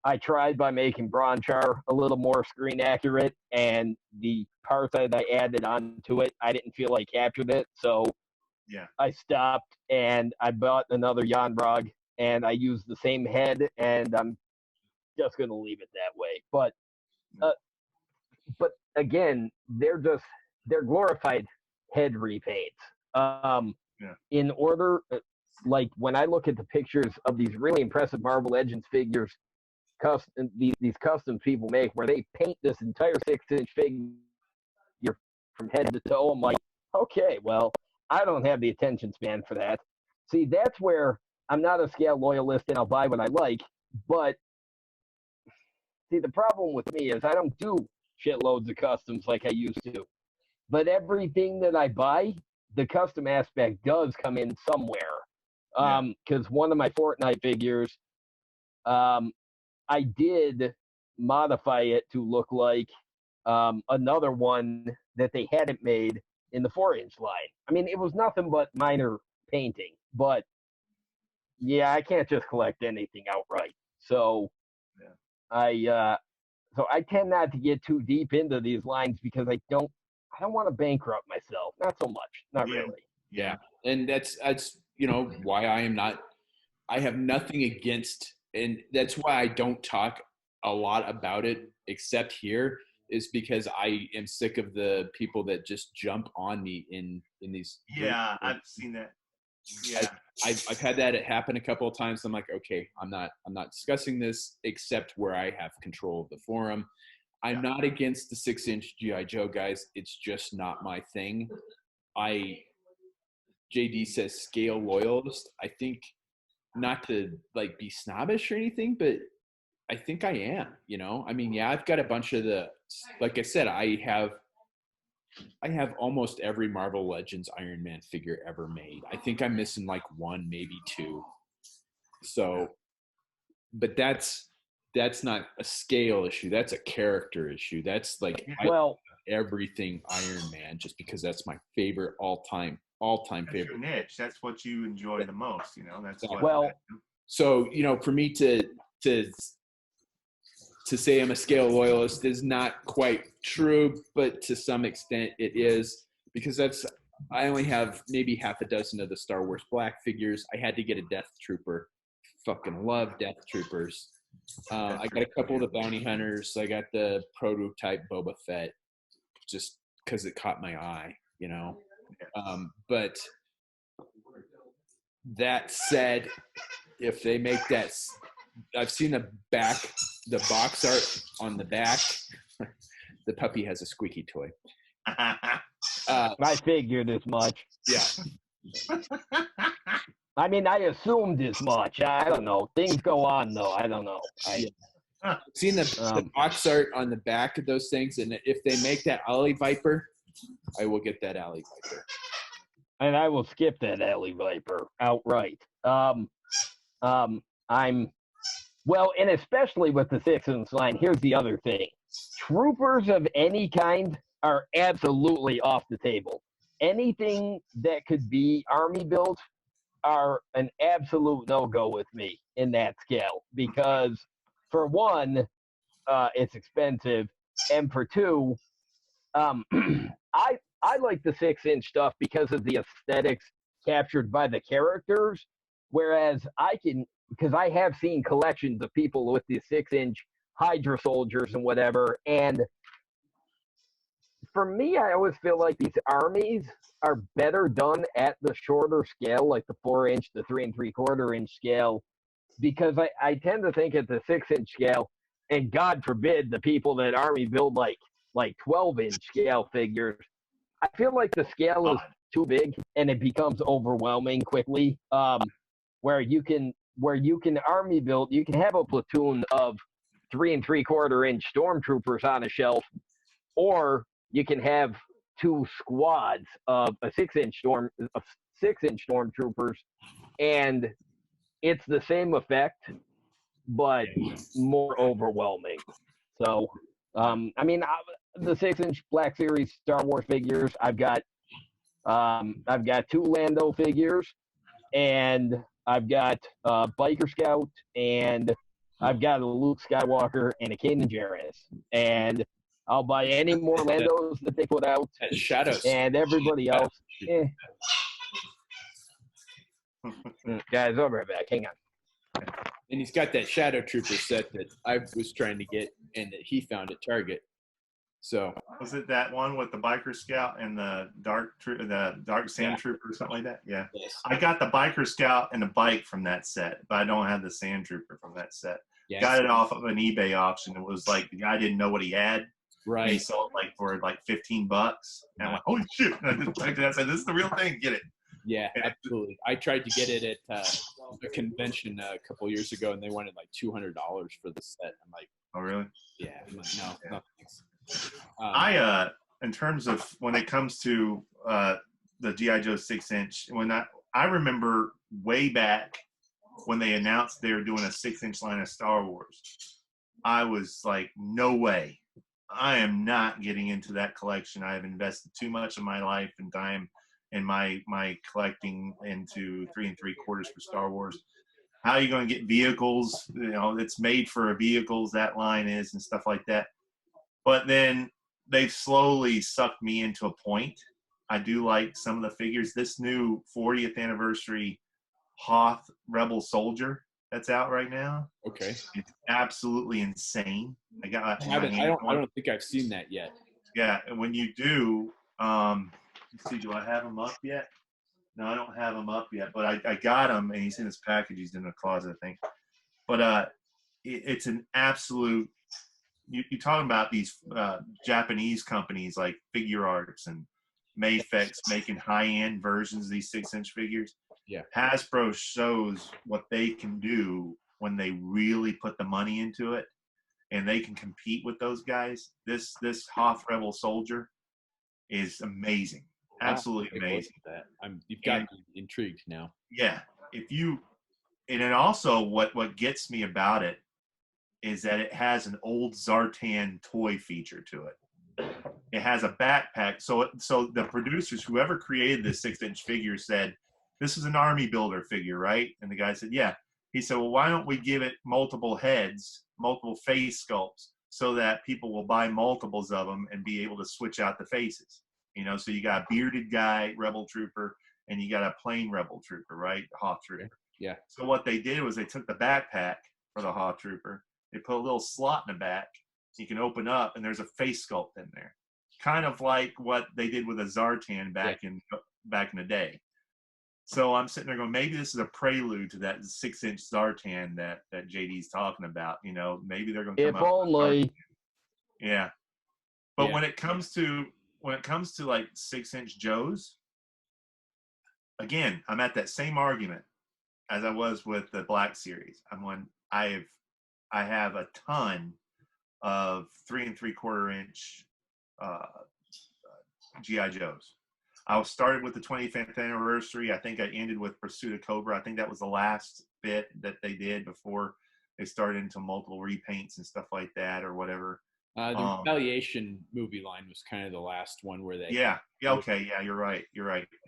I tried by making Bronchar a little more screen accurate, and the parts that I added onto it, I didn't feel like captured it. So Yeah. I stopped and I bought another Yanbrog, and I used the same head, and I'm just going to leave it that way. But again, they're glorified head repaints. In order, like when I look at the pictures of these really impressive Marvel Legends figures, these custom people make, where they paint this entire 6-inch figure from head to toe, I'm like, okay, well, I don't have the attention span for that. See, that's where I'm not a scale loyalist and I'll buy what I like, but see, the problem with me is I don't do shitloads of customs like I used to. But everything that I buy, the custom aspect does come in somewhere. Because one of my Fortnite figures, I did modify it to look like another one that they hadn't made in the 4-inch line. I mean, it was nothing but minor painting, but yeah, I can't just collect anything outright. So I tend not to get too deep into these lines because I don't want to bankrupt myself. Not so much. Not really. Yeah. And that's why I have nothing against, and that's why I don't talk a lot about it except here, is because I am sick of the people that just jump on me in these. Yeah, I've seen that. Yeah. I've had that happen a couple of times. I'm like, okay, I'm not discussing this except where I have control of the forum. I'm not against the 6-inch G.I. Joe, guys. It's just not my thing. JD says scale loyalist. I think, not to like be snobbish or anything, but I think I am, I mean, I've got a bunch of like I said, I have almost every Marvel Legends Iron Man figure ever made. I think I'm missing like one, maybe two. So, but that's not a scale issue. That's a character issue. That's like, everything Iron Man, just because that's my favorite all-time That's favorite. your niche. That's what you enjoy the most. That's So for me to say I'm a scale loyalist is not quite true, but to some extent it is, because I only have maybe half a dozen of the Star Wars Black figures. I had to get a Death Trooper. Fucking love Death Troopers. I got a couple of the Bounty Hunters. I got the prototype Boba Fett, just because it caught my eye, but that said, if they make that, I've seen the box art on the back. The puppy has a squeaky toy. I figured as much. Yeah. I mean, I assumed as much. I don't know. Things go on, though. I don't know. I've seen the box art on the back of those things, and if they make that Alley Viper, I will get that Alley Viper. And I will skip that Alley Viper outright. And especially with the 6-inch line, here's the other thing. Troopers of any kind are absolutely off the table. Anything that could be army built are an absolute no-go with me in that scale, because for one, it's expensive, and for two, I like the 6-inch stuff because of the aesthetics captured by the characters, whereas because I have seen collections of people with the 6-inch Hydra soldiers and whatever, and for me, I always feel like these armies are better done at the shorter scale, like the 4-inch, the 3 3/4-inch scale, because I tend to think at the 6-inch scale, and God forbid the people that army build like 12-inch scale figures, I feel like the scale is too big and it becomes overwhelming quickly. Where you can army build, you can have a platoon of 3 3/4-inch stormtroopers on a shelf, or you can have 2 squads of a 6-inch stormtroopers, and it's the same effect, but more overwhelming. So, I mean, the 6-inch Black Series Star Wars figures, I've got 2 Lando figures, and I've got Biker Scout, and I've got a Luke Skywalker and a Kanan Jarrus, and I'll buy any more Landos that they put out, and everybody else. Guys, I'll be right back. Hang on. And he's got that Shadow Trooper set that I was trying to get and that he found at Target. So was it that one with the Biker Scout and the Dark Sand Trooper or something like that? Yeah. Yes. I got the Biker Scout and the bike from that set, but I don't have the Sand Trooper from that set. Yes. Got it off of an eBay auction. It was like the guy didn't know what he had. Right. And he sold it for $15. And I'm like, holy shit. And I just checked it out and said, this is the real thing. Get it. Yeah, absolutely. I tried to get it at a convention a couple years ago, and they wanted like $200 for the set. I'm like, oh, really? Yeah. I'm like, no, thanks. In terms of when it comes to the G.I. Joe 6-inch, when I remember way back when they announced they were doing a 6-inch line of Star Wars, I was like, no way. I am not getting into that collection. I have invested too much of my life and time in my collecting into 3 3/4 for Star Wars. How are you going to get vehicles? It's made for vehicles, that line is, and stuff like that. But then they've slowly sucked me into a point. I do like some of the figures. This new 40th anniversary Hoth Rebel Soldier that's out right now. Okay. It's absolutely insane. I don't think I've seen that yet. Yeah, and when you do, let's see, do I have him up yet? No, I don't have him up yet, but I got him, and he's in his package. He's in the closet, I think. But it's an absolute. You're talking about these Japanese companies like Figure Arts and Mayfix making high-end versions of these 6-inch figures. Yeah. Hasbro shows what they can do when they really put the money into it, and they can compete with those guys. This Hoth Rebel Soldier is amazing, absolutely amazing. You've got me intrigued now. Yeah, and then also what gets me about it is that it has an old Zartan toy feature to it. It has a backpack. So the producers, whoever created this 6-inch figure, said, this is an army builder figure, right? And the guy said, yeah. He said, well, why don't we give it multiple heads, multiple face sculpts, so that people will buy multiples of them and be able to switch out the faces. So you got a bearded guy, Rebel Trooper, and you got a plain Rebel Trooper, right? Hoth Trooper. Yeah. So what they did was they took the backpack for the Hoth Trooper. They put a little slot in the back so you can open up, and there's a face sculpt in there. Kind of like what they did with a Zartan back in the day. So I'm sitting there going, maybe this is a prelude to that 6-inch Zartan that JD's talking about. Maybe they're going to come up. If only. Yeah. But when it comes to like 6-inch Joes, again, I'm at that same argument as I was with the Black Series. I have a ton of 3 3/4-inch G.I. Joes. I started with the 25th anniversary. I think I ended with Pursuit of Cobra. I think that was the last bit that they did before they started into multiple repaints and stuff like that or whatever. The Retaliation movie line was kind of the last one where they. Yeah. Okay. Yeah, you're right.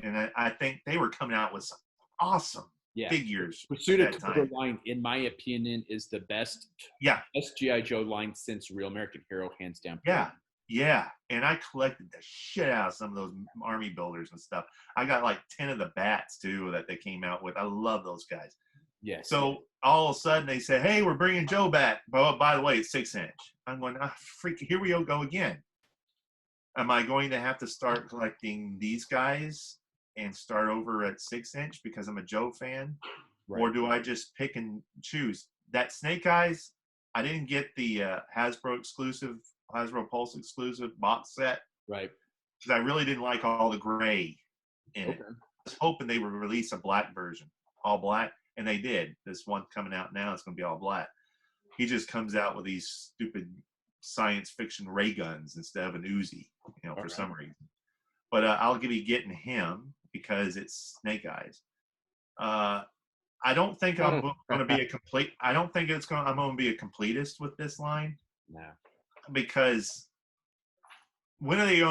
And I think they were coming out with some awesome figures. Pursuit of Cobra line, in my opinion, is the best. Yeah. Best G.I. Joe line since Real American Hero, hands down. Yeah. And I collected the shit out of some of those army builders and stuff. I got like 10 of the bats too that they came out with. I love those guys. Yes. So all of a sudden they say, hey, we're bringing Joe back. But by the way, it's 6-inch. I'm going, here we go again. Am I going to have to start collecting these guys and start over at 6-inch because I'm a Joe fan? Right. Or do I just pick and choose? That Snake Eyes, I didn't get the Hasbro Pulse exclusive box set. Right. Because I really didn't like all the gray in it. I was hoping they would release a black version, all black. And they did. This one coming out now is going to be all black. he just comes out with these stupid science fiction ray guns instead of an Uzi, for some reason. But I'll be getting him because it's Snake Eyes. I don't think I'm going to be a complete. I don't think I'm going to be a completist with this line. No. Because when are they?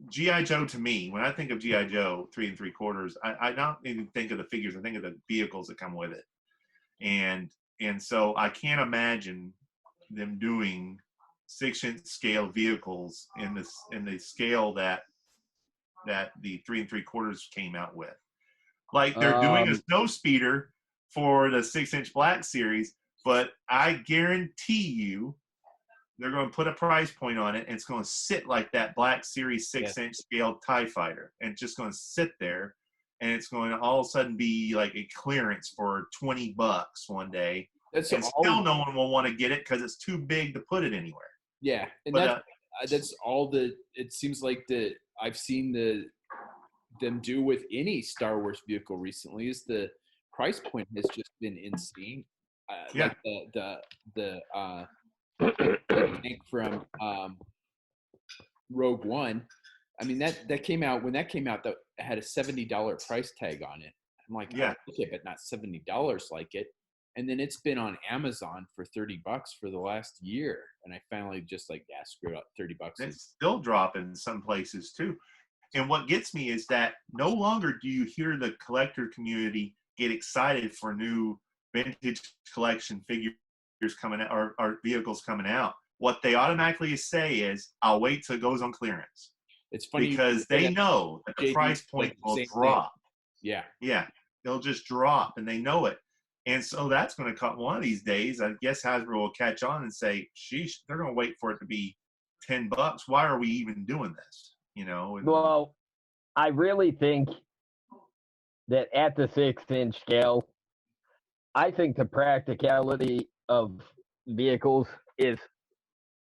G.I. Joe, to me, when I think of G.I. Joe 3 3/4, I don't even think of the figures. I think of the vehicles that come with it, and so I can't imagine them doing 6-inch scale vehicles in the scale that the 3 3/4 came out with. Like they're doing a snow speeder for the 6-inch Black series, but I guarantee you they're going to put a price point on it, and it's going to sit like that Black Series 6-inch scale TIE Fighter, and it's just going to sit there, and it's going to all of a sudden be like a clearance for $20 one day, and still no one will want to get it because it's too big to put it anywhere. Yeah, and that's all it seems like I've seen them do with any Star Wars vehicle recently is the price point has just been insane. Like the tank from Rogue One. I mean that came out when that came out that had a $70 price tag on it. I'm like, okay, but not $70 like it. And then it's been on Amazon for $30 for the last year, and I finally just like, screw it up, $30. It's still dropping some places too. And what gets me is that no longer do you hear the collector community get excited for new vintage collection figures coming out or vehicles coming out. What they automatically say is, I'll wait till it goes on clearance. It's funny because they know that the price point will drop. Yeah. Yeah. They'll just drop, and they know it. And so that's going to come one of these days. I guess Hasbro will catch on and say, sheesh, they're going to wait for it to be $10. Why are we even doing this? Well, I really think that at the 6-inch scale, I think the practicality of vehicles is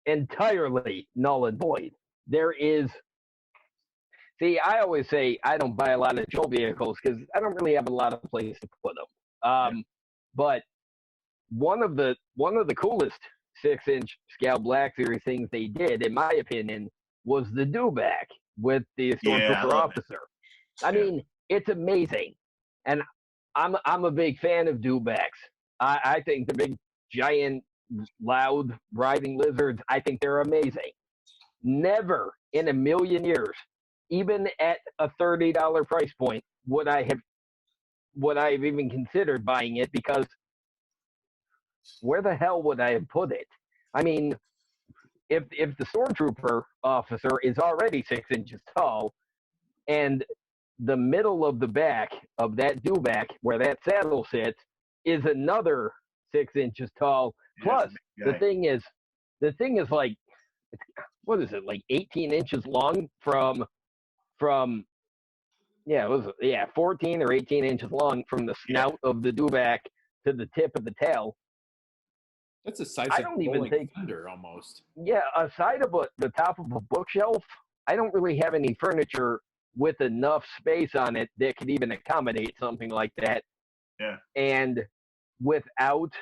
entirely null and void. I always say I don't buy a lot of Joe vehicles because I don't really have a lot of place to put them. But one of the coolest 6-inch scale Black Series things they did, in my opinion, was the do-back with the Stormtrooper officer. I mean, it's amazing. And I'm a big fan of do-backs. I think the big, giant, loud, writhing lizards, I think they're amazing. Never in a million years, even at a $30 price point, would I have even considered buying it, because where the hell would I have put it? I mean, if the Stormtrooper officer is already 6 inches tall, and the middle of the back of that do-back where that saddle sits is another 6 inches tall. Plus, the thing is like, what is it, like 18 inches long from 14 or 18 inches long from the snout of the do-back to the tip of the tail. That's the size of Rolling Thunder almost. Yeah, aside of the top of a bookshelf, I don't really have any furniture with enough space on it that could even accommodate something like that. Yeah. And without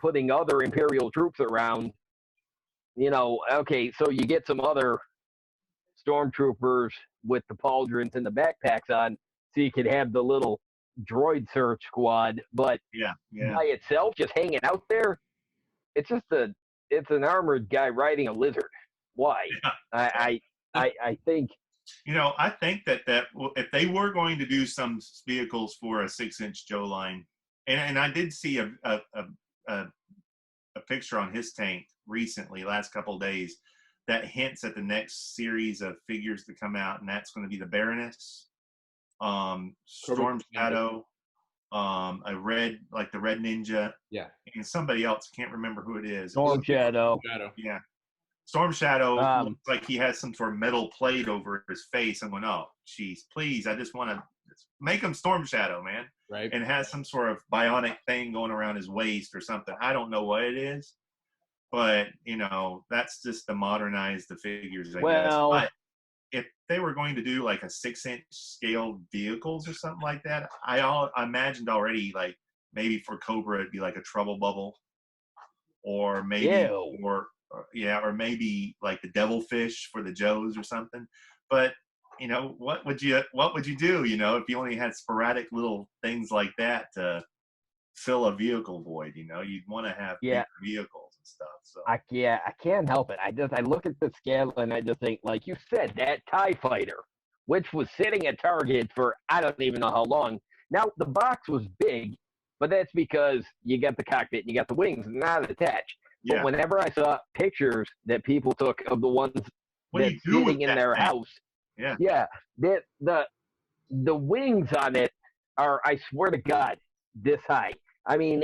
putting other Imperial troops around, okay, so you get some other stormtroopers with the pauldrons and the backpacks on, so you could have the little droid search squad, but by itself, just hanging out there, it's an armored guy riding a lizard. Why? Yeah. I think. I think that if they were going to do some vehicles for a 6-inch Joe line, and I did see a picture on his tank recently, last couple of days, that hints at the next series of figures to come out, and that's going to be the Baroness, Storm Shadow, the Red Ninja, and somebody else, can't remember who it is. Storm Shadow. Yeah. Storm Shadow looks like he has some sort of metal plate over his face. I'm going, oh, geez, please, I just want to make him Storm Shadow, man. Right. And has some sort of bionic thing going around his waist or something. I don't know what it is, but, that's just to modernize the figures, I guess. But if they were going to do like a 6-inch scale vehicles or something like that, I imagined already like maybe for Cobra it'd be like a trouble bubble, or maybe Ew. or maybe like the devilfish for the Joes or something. But you know, what would you do, you know, if you only had sporadic little things like that to fill a vehicle void? You know, you'd want to have bigger vehicles and stuff. So I can't help it. I look at the scale and I just think, like you said, that TIE fighter, which was sitting at Target for I don't even know how long. Now the box was big, but that's because you got the cockpit and you got the wings not attached. yeah. But whenever I saw pictures that people took of the ones What do that's you do with sitting in that their thing? house, Yeah. the wings on it are, I swear to God, this high. I mean,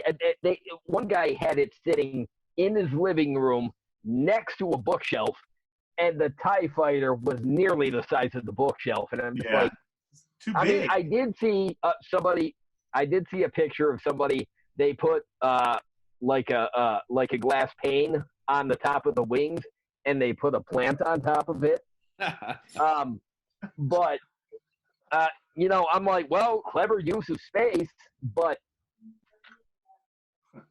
one guy had it sitting in his living room next to a bookshelf, and the TIE fighter was nearly the size of the bookshelf. And I'm just like, It's too I big. mean, I did see a picture of somebody, they put like a glass pane on the top of the wings, and they put a plant on top of it. But you know, I'm like, well, clever use of space, but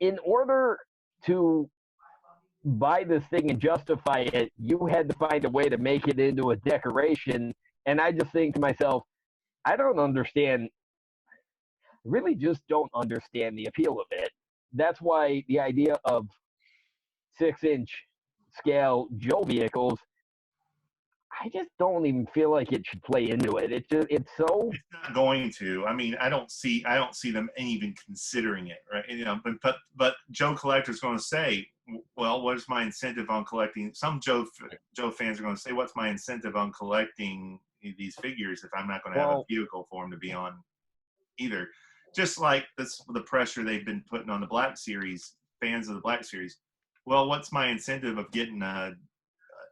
in order to buy this thing and justify it, you had to find a way to make it into a decoration. And I just think to myself, I don't understand, really just don't understand the appeal of it. That's why the idea of 6-inch scale Joe vehicles, I just don't even feel like it should play into it. It's so. It's not going to. I mean, I don't see them even considering it, right? You know, but Joe collector's going to say, well, what is my incentive on collecting? Some Joe fans are going to say, what's my incentive on collecting these figures if I'm not going to have a vehicle for them to be on either? Just like the pressure they've been putting on the Black Series, fans of the Black Series. Well, what's my incentive of getting a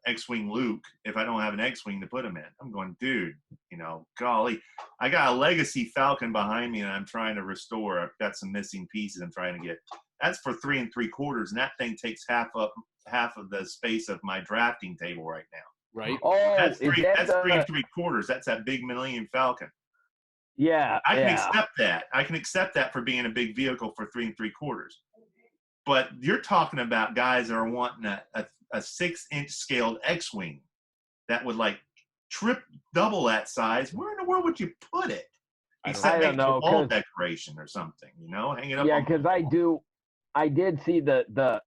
X-Wing Luke if I don't have an X-Wing to put him in? I'm going, dude, you know, golly, I got a Legacy Falcon behind me and I'm trying to restore. I've got some missing pieces I'm trying to get. That's for 3 3/4, and that thing takes half of the space of my drafting table right now. Right. Oh, That's 3 that 3/4. That's that big Millennium Falcon. Yeah, I can accept that. I can accept that for being a big vehicle for 3 3/4. But you're talking about guys that are wanting a 6-inch scaled X-Wing that would like double that size. Where in the world would you put it? Except make it a wall decoration or something, you know, hang it up. Yeah, because I did see the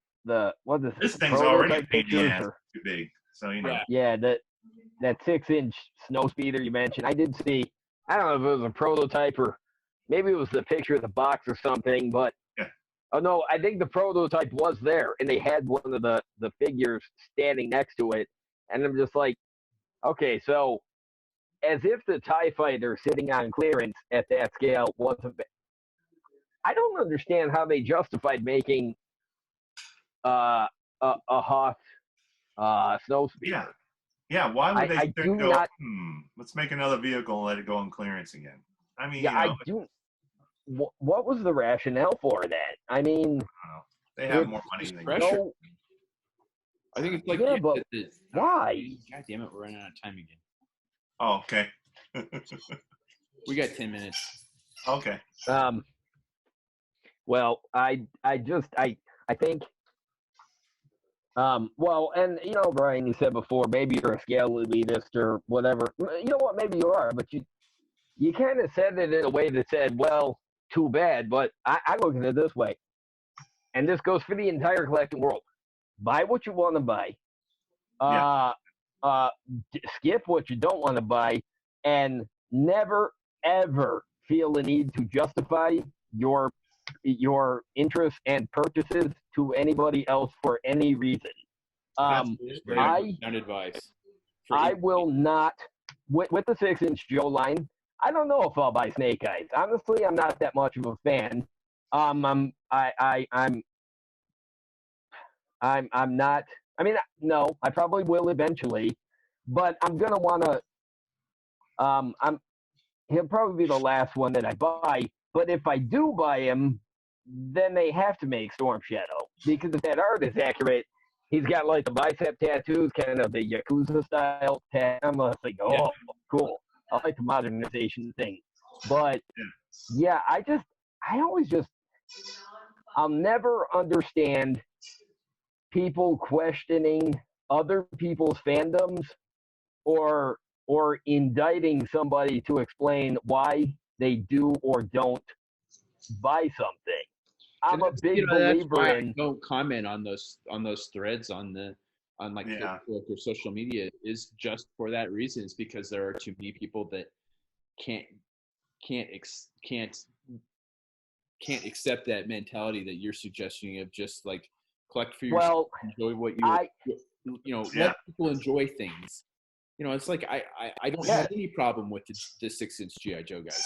what is this thing's already a pain in the ass, too big. So you know. Yeah, that 6-inch snow speeder you mentioned. I did see. I don't know if it was a prototype or maybe it was the picture of the box or something, but oh no, I think the prototype was there, and they had one of the figures standing next to it, and I'm just like, okay, so as if the TIE fighter sitting on clearance at that scale wasn't. I don't understand how they justified making a Hoth snow speeder. Yeah. Why would they go? Not, let's make another vehicle and let it go on clearance again. I mean, yeah, you know, what was the rationale for that? I mean, they have more money than pressure. you. I think it's like, but why? God damn it, we're running out of time again. Oh, okay. We got 10 minutes. Okay. Well, I think. Well, and you know, Brian, you said before, maybe you're a scale elitist or whatever. You know what? Maybe you are, but you kind of said it in a way that said, well, too bad. But I look at it this way, and this goes for the entire collecting world. Buy what you want to buy. Skip what you don't want to buy, and never ever feel the need to justify your interests and purchases to anybody else for any reason. Sound advice. I will not with the 6-inch Joe line. I don't know if I'll buy Snake Eyes. Honestly, I'm not that much of a fan. I'm not. I mean, no, I probably will eventually, but I'm gonna wanna. He'll probably be the last one that I buy. But if I do buy him, then they have to make Storm Shadow, because if that art is accurate, he's got like the bicep tattoos, kind of the Yakuza style tattoo. I'm like, oh, cool. I like the modernization thing. But yeah, I always just, I'll never understand people questioning other people's fandoms or indicting somebody to explain why they do or don't buy something. I'm a big that's believer why in. I don't comment on those threads on like Facebook or social media, is just for that reason. It's because there are too many people that can't accept that mentality that you're suggesting of just like collect for yourself, enjoy what let people enjoy things. It's like I don't have any problem with the 6-inch GI Joe guys.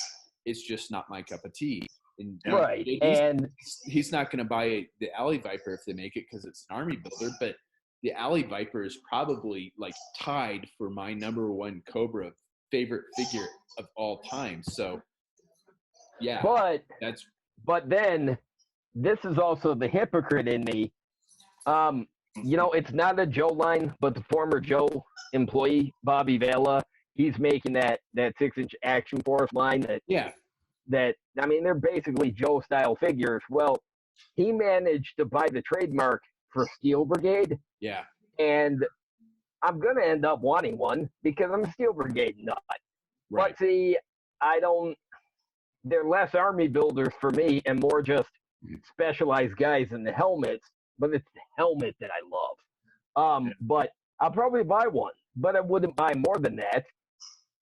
It's just not my cup of tea. And right, and he's not going to buy the Alley Viper if they make it because it's an army builder. But the Alley Viper is probably like tied for my #1 Cobra favorite figure of all time. So yeah, but then this is also the hypocrite in me. It's not a Joe line, but the former Joe employee, Bobby Vela, he's making that 6-inch Action Force line that they're basically Joe style figures. Well, he managed to buy the trademark for Steel Brigade. Yeah. And I'm going to end up wanting one because I'm a Steel Brigade nut. Right. But see, they're less army builders for me and more just specialized guys in the helmets, but it's the helmet that I love. But I'll probably buy one, but I wouldn't buy more than that.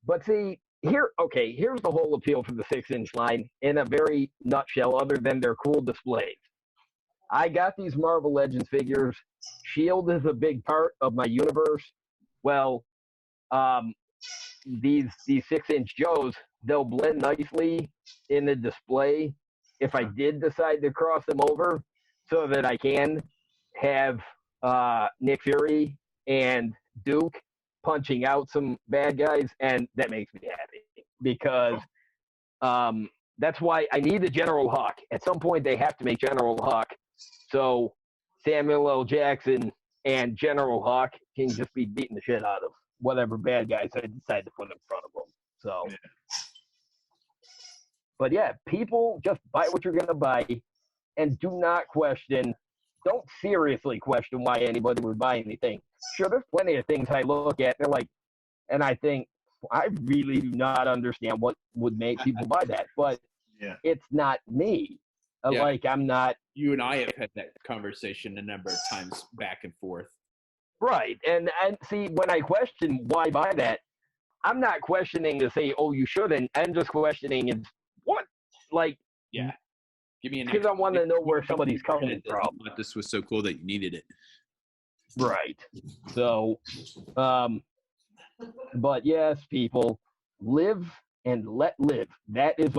But see, here's the whole appeal for the 6-inch line in a very nutshell, other than their cool displays. I got these Marvel Legends figures. S.H.I.E.L.D. is a big part of my universe. Well, these 6-inch Joes, they'll blend nicely in the display if I did decide to cross them over so that I can have Nick Fury and Duke punching out some bad guys, and that makes me happy because that's why I need a General Hawk. At some point, they have to make General Hawk, so Samuel L. Jackson and General Hawk can just be beating the shit out of whatever bad guys I decide to put in front of them. So, but yeah, people just buy what you're gonna buy, and do not question. Don't seriously question why anybody would buy anything. Sure, there's plenty of things I look at, and I think, I really do not understand what would make people buy that, but it's not me. Like, I'm not. You and I have had that conversation a number of times back and forth. Right, and see, when I question why buy that, I'm not questioning to say, oh, you shouldn't. I'm just questioning is what, like. Yeah. Give me an. Because I want to know where somebody's coming from. This was so cool that you needed it. Right. So, but yes, people, live and let live. That is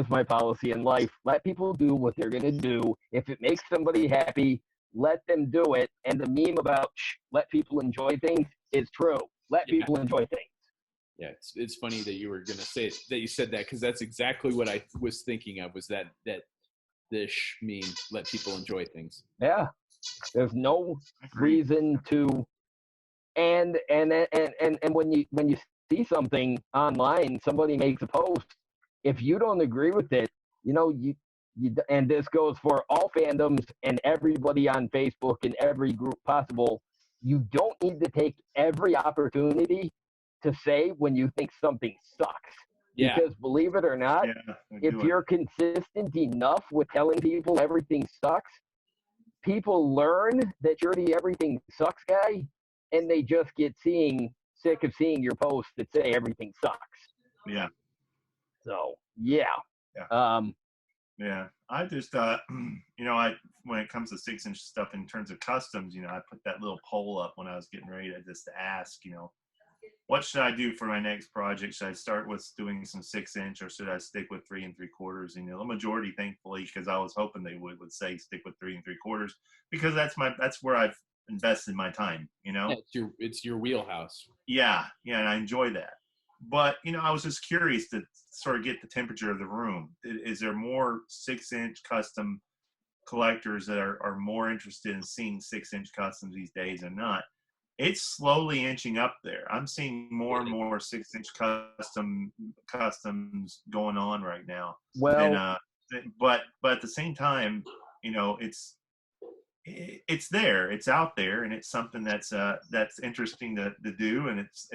my policy in life. Let people do what they're gonna do. If it makes somebody happy, let them do it. And the meme about let people enjoy things is true. Let people enjoy things. Yeah, it's funny that you were gonna say that. You said that because that's exactly what I was thinking of. Was that this meme, let people enjoy things. Yeah. There's no reason to, and when you see something online, somebody makes a post. If you don't agree with it, you and this goes for all fandoms and everybody on Facebook and every group possible. You don't need to take every opportunity to say when you think something sucks. Yeah. Because believe it or not, if you're consistent enough with telling people everything sucks, people learn that you're the everything sucks guy, and they just get sick of seeing your posts that say everything sucks. Yeah. So, yeah. I just, when it comes to 6-inch stuff in terms of customs, I put that little poll up when I was getting ready to just ask, what should I do for my next project? Should I start with doing some 6-inch, or should I stick with 3 3/4? The majority, thankfully, because I was hoping they would say stick with 3 3/4, because that's where I've invested my time. Yeah, it's your wheelhouse. Yeah, and I enjoy that. But I was just curious to sort of get the temperature of the room. Is there more 6-inch custom collectors that are more interested in seeing 6-inch customs these days or not? It's slowly inching up there. I'm seeing more and more 6-inch customs going on right now. Well, but at the same time, you know, it's there, it's out there, and it's something that's interesting to do, and it's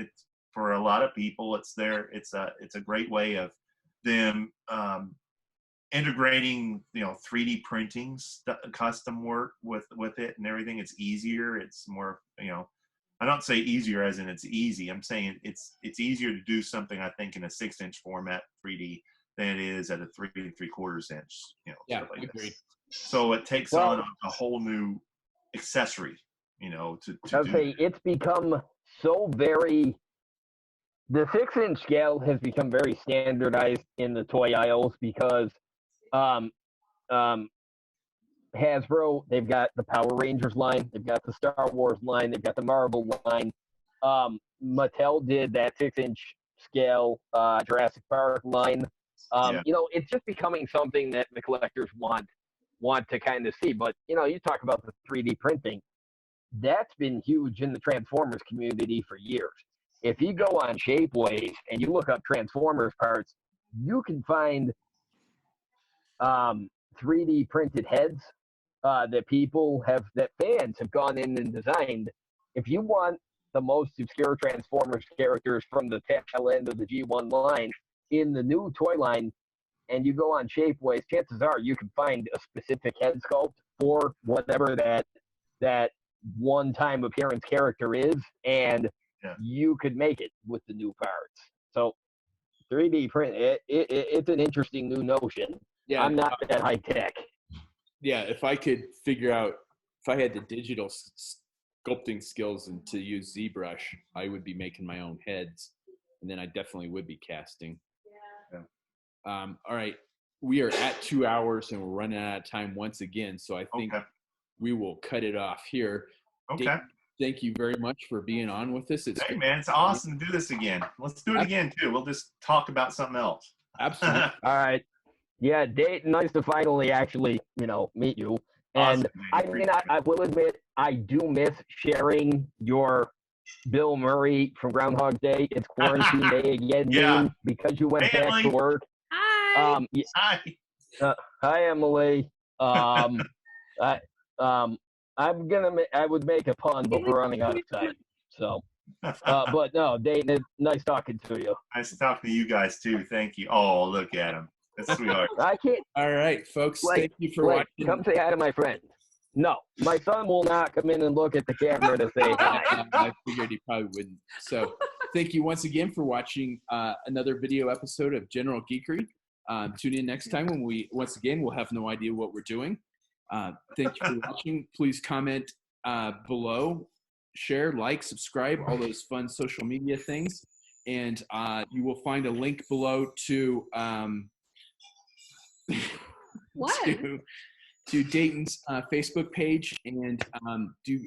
for a lot of people, it's a great way of them integrating, you know, 3D printing custom work with it and everything. It's easier, it's more, you know, I don't say easier as in it's easy. I'm saying it's easier to do something, I think, in a 6-inch format 3D than it is at a 3 3/4 inch, you know, Yeah, stuff like agreed. this. So it takes on a whole new accessory, you know, to I'd say it's become so very. The 6-inch scale has become very standardized in the toy aisles because um, Hasbro, they've got the Power Rangers line, they've got the Star Wars line, they've got the Marvel line. Mattel did that 6-inch scale Jurassic Park line. You know, it's just becoming something that the collectors want to kind of see. But, you know, you talk about the 3D printing. That's been huge in the Transformers community for years. If you go on Shapeways and you look up Transformers parts, you can find 3D printed heads that fans have gone in and designed. If you want the most obscure Transformers characters from the tail end of the G1 line in the new toy line, and you go on Shapeways, chances are you can find a specific head sculpt for whatever that one-time appearance character is, and you could make it with the new parts. So 3D print, it's an interesting new notion. Yeah, I'm not that high tech. Yeah, if I could figure out, if I had the digital sculpting skills and to use ZBrush, I would be making my own heads, and then I definitely would be casting. Yeah. All right, we are at 2 hours and we're running out of time once again, so I think we will cut it off here. Okay. Dave, thank you very much for being on with us. Hey, man, it's awesome to do this again. Let's do it again, too. We'll just talk about something else. Absolutely. All right. Yeah, Dayton, nice to finally actually, you know, meet you. And awesome, I mean, I will admit, I do miss sharing your Bill Murray from Groundhog Day. It's quarantine day again because you went back to work. Hi. Hi. Hi, Emily. I would make a pun, but we're running out of time. So, but no, Dayton, it's nice talking to you. Nice talking to you guys too. Thank you. Oh, look at him. That's sweetheart. I can't. All right, folks. Thank you for watching. Come say hi to my friend. No, my son will not come in and look at the camera to say hi. I figured he probably wouldn't. So, thank you once again for watching another video episode of General Geekery. Tune in next time when we'll have no idea what we're doing. Thank you for watching. Please comment below, share, like, subscribe, all those fun social media things. And you will find a link below to to Dayton's Facebook page. And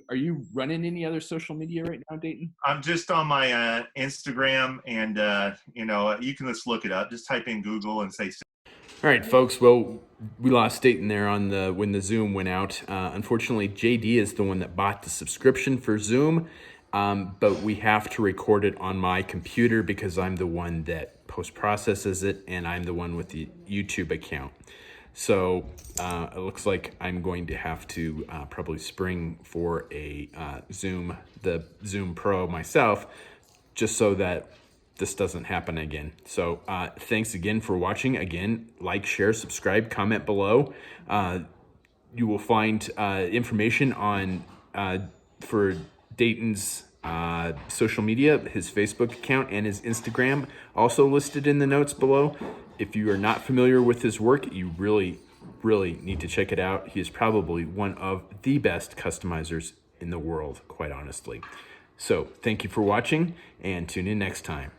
are you running any other social media right now, Dayton? I'm just on my Instagram, and you know, you can just look it up. Just type in Google and say. All right, folks. Well, we lost Dayton there when the Zoom went out. Unfortunately, JD is the one that bought the subscription for Zoom, but we have to record it on my computer because I'm the one that post-processes it, and I'm the one with the YouTube account. So it looks like I'm going to have to probably spring for the Zoom Pro myself, just so that this doesn't happen again. So thanks again for watching. Again, like, share, subscribe, comment below. You will find information on for Dayton's social media, his Facebook account and his Instagram, also listed in the notes below. If you are not familiar with his work, you really, really need to check it out. He is probably one of the best customizers in the world, quite honestly. So thank you for watching, and tune in next time.